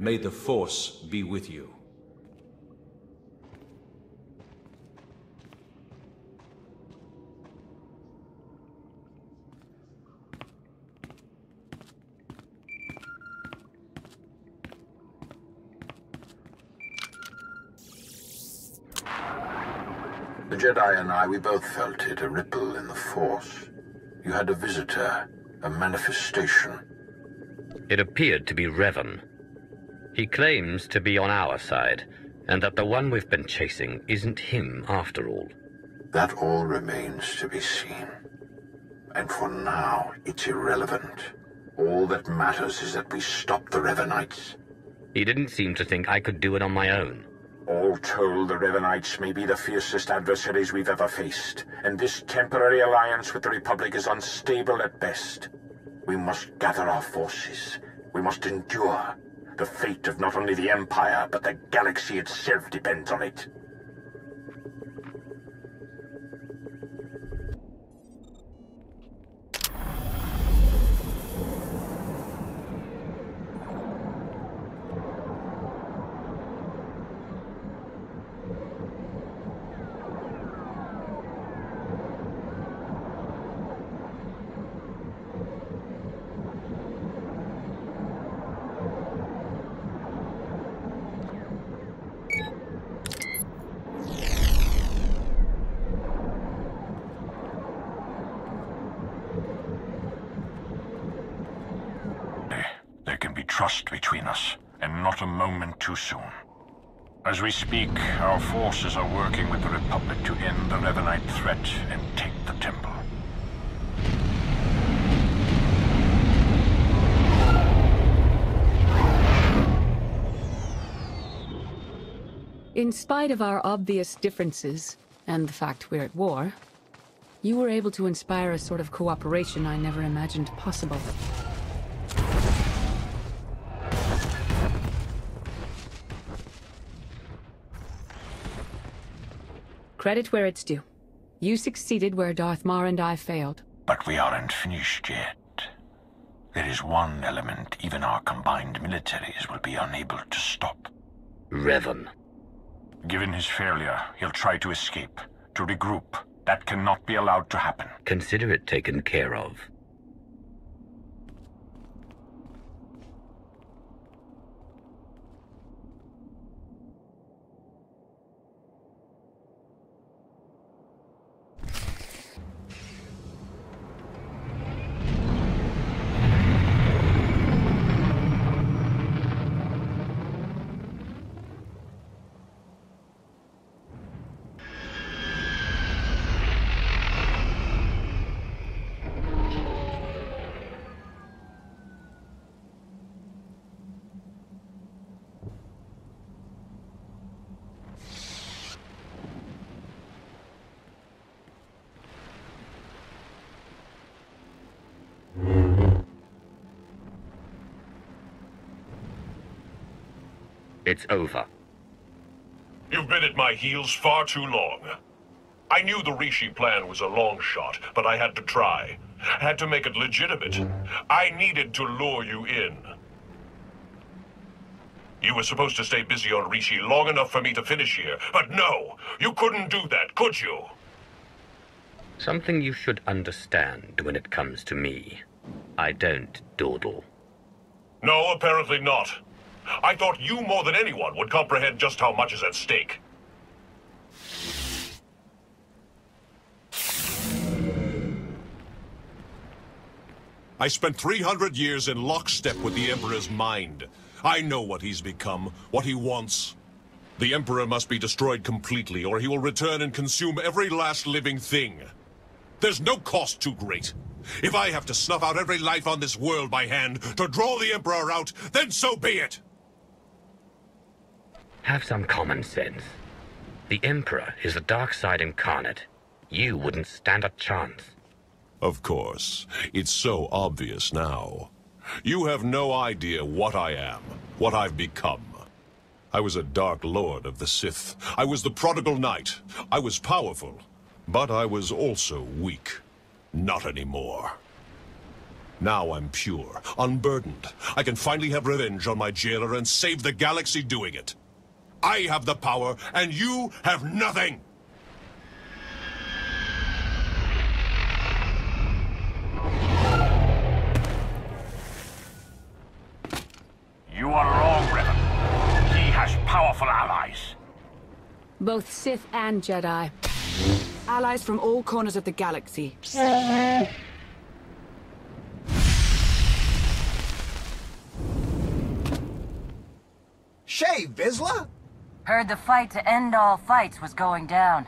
May the Force be with you. The Jedi and I, we both felt it, a ripple in the Force. You had a visitor, a manifestation. It appeared to be Revan. He claims to be on our side, and that the one we've been chasing isn't him after all. That all remains to be seen. And for now, it's irrelevant. All that matters is that we stop the Revanites. He didn't seem to think I could do it on my own. All told, the Revanites may be the fiercest adversaries we've ever faced, and this temporary alliance with the Republic is unstable at best. We must gather our forces. We must endure. The fate of not only the Empire, but the galaxy itself depends on it. Trust between us, and not a moment too soon. As we speak, our forces are working with the Republic to end the Revanite threat and take the temple. In spite of our obvious differences, and the fact we're at war, you were able to inspire a sort of cooperation I never imagined possible. Credit where it's due. You succeeded where Darth Mar and I failed. But we aren't finished yet. There is one element even our combined militaries will be unable to stop. Revan. Given his failure, he'll try to escape, to regroup. That cannot be allowed to happen. Consider it taken care of. It's over. You've been at my heels far too long. I knew the Rishi plan was a long shot, but I had to try. Had to make it legitimate. I needed to lure you in. You were supposed to stay busy on Rishi long enough for me to finish here, but no! You couldn't do that, could you? Something you should understand when it comes to me. I don't dawdle. No, apparently not. I thought you more than anyone would comprehend just how much is at stake. I spent 300 years in lockstep with the Emperor's mind. I know what he's become, what he wants. The Emperor must be destroyed completely, or he will return and consume every last living thing. There's no cost too great. If I have to snuff out every life on this world by hand to draw the Emperor out, then so be it! Have some common sense. The Emperor is the dark side incarnate. You wouldn't stand a chance. Of course. It's so obvious now. You have no idea what I am, what I've become. I was a Dark Lord of the Sith. I was the prodigal knight. I was powerful, but I was also weak. Not anymore. Now I'm pure, unburdened. I can finally have revenge on my jailer and save the galaxy doing it. I have the power, and you have nothing! You are wrong, Revan. He has powerful allies. Both Sith and Jedi. Allies from all corners of the galaxy. Shay, Vizsla? Heard the fight to end all fights was going down.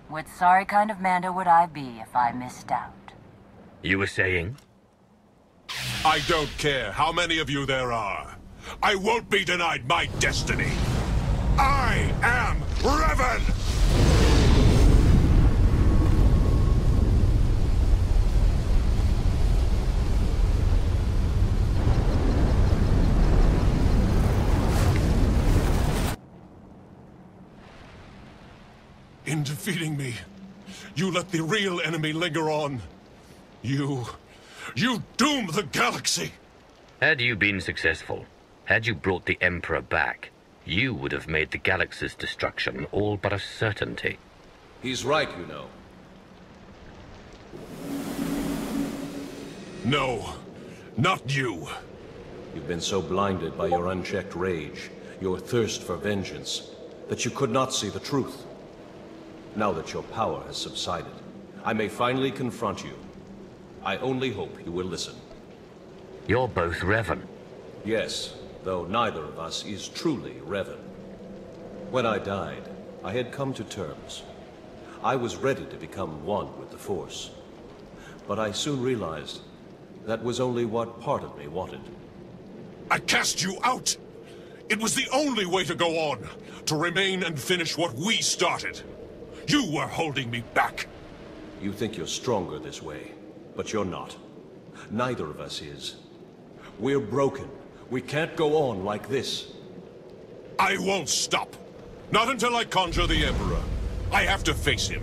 What sorry kind of Mando would I be if I missed out? You were saying? I don't care how many of you there are. I won't be denied my destiny. I am Revan! In defeating me, you let the real enemy linger on. You doom the galaxy! Had you been successful, had you brought the Emperor back, you would have made the galaxy's destruction all but a certainty. He's right, you know. No, not you. You've been so blinded by your unchecked rage, your thirst for vengeance, that you could not see the truth. Now that your power has subsided, I may finally confront you. I only hope you will listen. You're both Revan. Yes, though neither of us is truly Revan. When I died, I had come to terms. I was ready to become one with the Force. But I soon realized that was only what part of me wanted. I cast you out! It was the only way to go on, to remain and finish what we started. You were holding me back. You think you're stronger this way, but you're not. Neither of us is. We're broken. We can't go on like this. I won't stop. Not until I conjure the Emperor. I have to face him.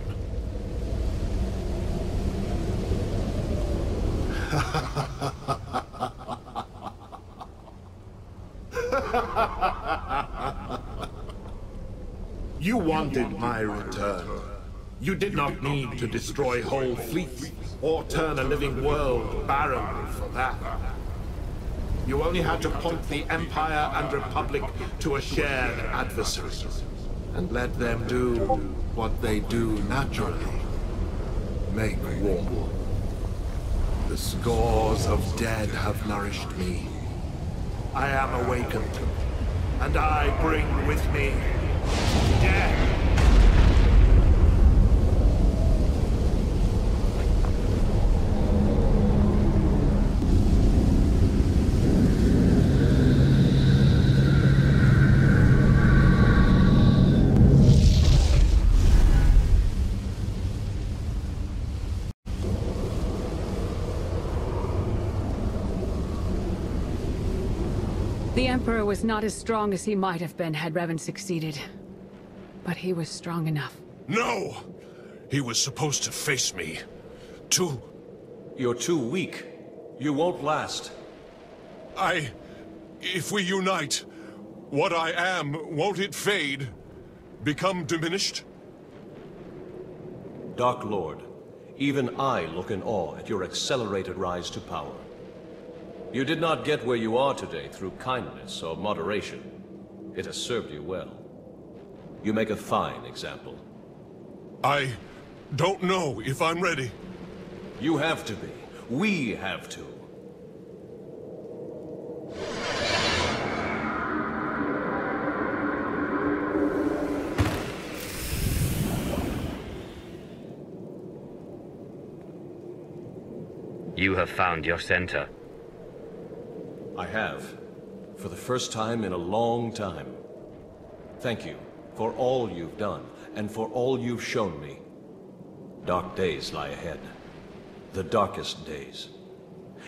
You wanted my return. You did not need to destroy whole fleets or turn a living world barren for that. You only had to point the Empire and Republic to a shared adversary and let them do what they do naturally. Make war. The scores of dead have nourished me. I am awakened, and I bring with me death. The Emperor was not as strong as he might have been had Revan succeeded. But he was strong enough. No! He was supposed to face me. You're too weak. You won't last. If we unite, what I am, won't it fade? Become diminished? Dark Lord, even I look in awe at your accelerated rise to power. You did not get where you are today through kindness or moderation. It has served you well. You make a fine example. I don't know if I'm ready. You have to be. We have to. You have found your center. I have. For the first time in a long time. Thank you for all you've done, and for all you've shown me. Dark days lie ahead. The darkest days.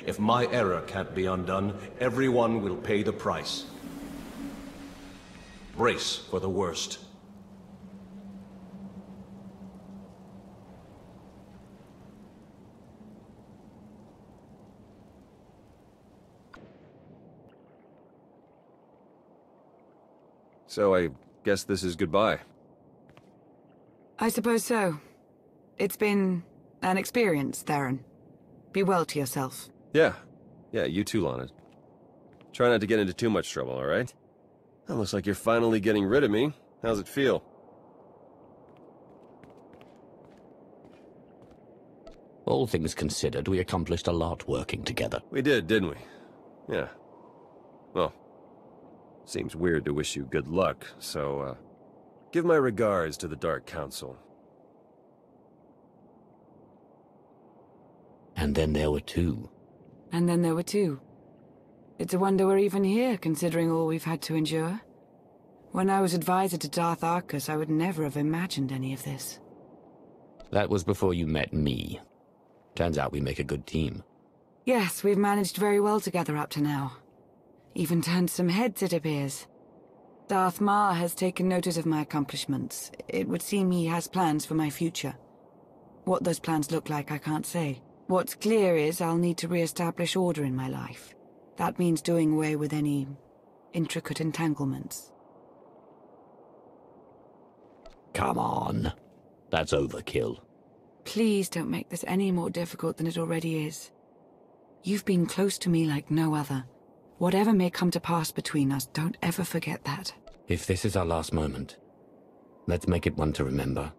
If my error can't be undone, everyone will pay the price. Brace for the worst. So I guess this is goodbye. I suppose so. It's been an experience, Theron. Be well to yourself. Yeah, you too, Lana. Try not to get into too much trouble, all right? It looks like you're finally getting rid of me. How's it feel? All things considered, we accomplished a lot working together. We did, didn't we? Yeah. Well, seems weird to wish you good luck, so, give my regards to the Dark Council. And then there were two. And then there were two. It's a wonder we're even here, considering all we've had to endure. When I was advisor to Darth Occlus, I would never have imagined any of this. That was before you met me. Turns out we make a good team. Yes, we've managed very well together up to now. Even turned some heads, it appears. Darth Mar has taken notice of my accomplishments. It would seem he has plans for my future. What those plans look like, I can't say. What's clear is I'll need to re-establish order in my life. That means doing away with any intricate entanglements. Come on. That's overkill. Please don't make this any more difficult than it already is. You've been close to me like no other. Whatever may come to pass between us, don't ever forget that. If this is our last moment, let's make it one to remember.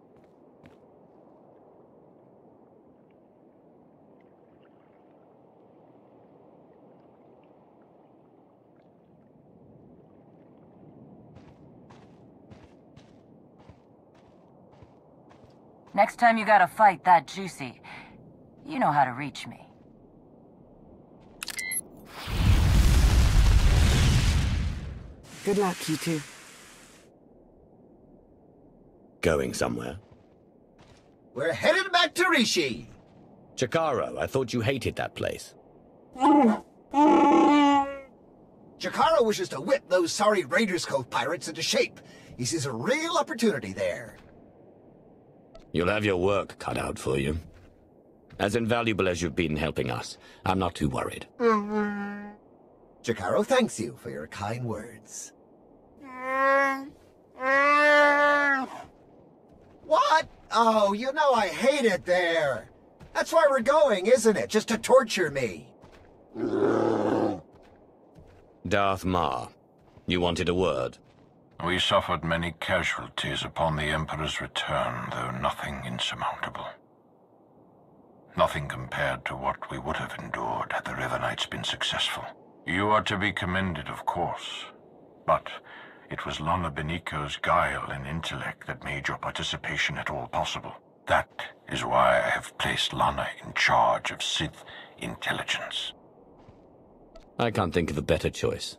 Next time you got a fight that juicy, you know how to reach me. Good luck, you two. Going somewhere? We're headed back to Rishi. Chikaro, I thought you hated that place. Chikaro wishes to whip those sorry Raiders Cove pirates into shape. He sees a real opportunity there. You'll have your work cut out for you. As invaluable as you've been helping us, I'm not too worried. Chikaro thanks you for your kind words. What? Oh, you know I hate it there. That's why we're going, isn't it? Just to torture me. Darth Mar, you wanted a word. We suffered many casualties upon the Emperor's return, though nothing insurmountable. Nothing compared to what we would have endured had the Revanites been successful. You are to be commended, of course, but it was Lana Beniko's guile and intellect that made your participation at all possible. That is why I have placed Lana in charge of Sith intelligence. I can't think of a better choice.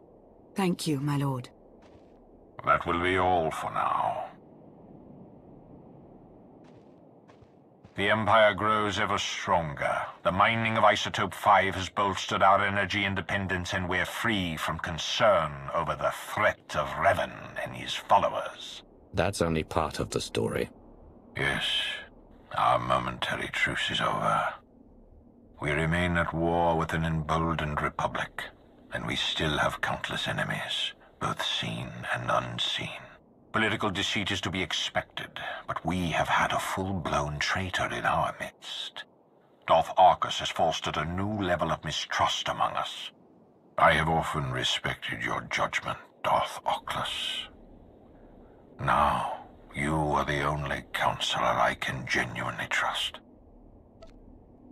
Thank you, my lord. That will be all for now. The Empire grows ever stronger. The mining of Isotope 5 has bolstered our energy independence, and we're free from concern over the threat of Revan and his followers. That's only part of the story. Yes, our momentary truce is over. We remain at war with an emboldened republic, and we still have countless enemies, both seen and unseen. Political deceit is to be expected, but we have had a full-blown traitor in our midst. Darth Arkous has fostered a new level of mistrust among us. I have often respected your judgment, Darth Occlus. Now, you are the only counselor I can genuinely trust.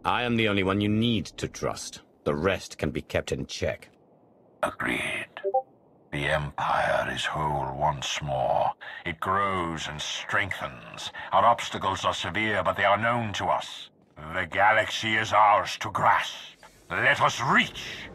I am the only one you need to trust. The rest can be kept in check. Agreed. The Empire is whole once more. It grows and strengthens. Our obstacles are severe, but they are known to us. The galaxy is ours to grasp. Let us reach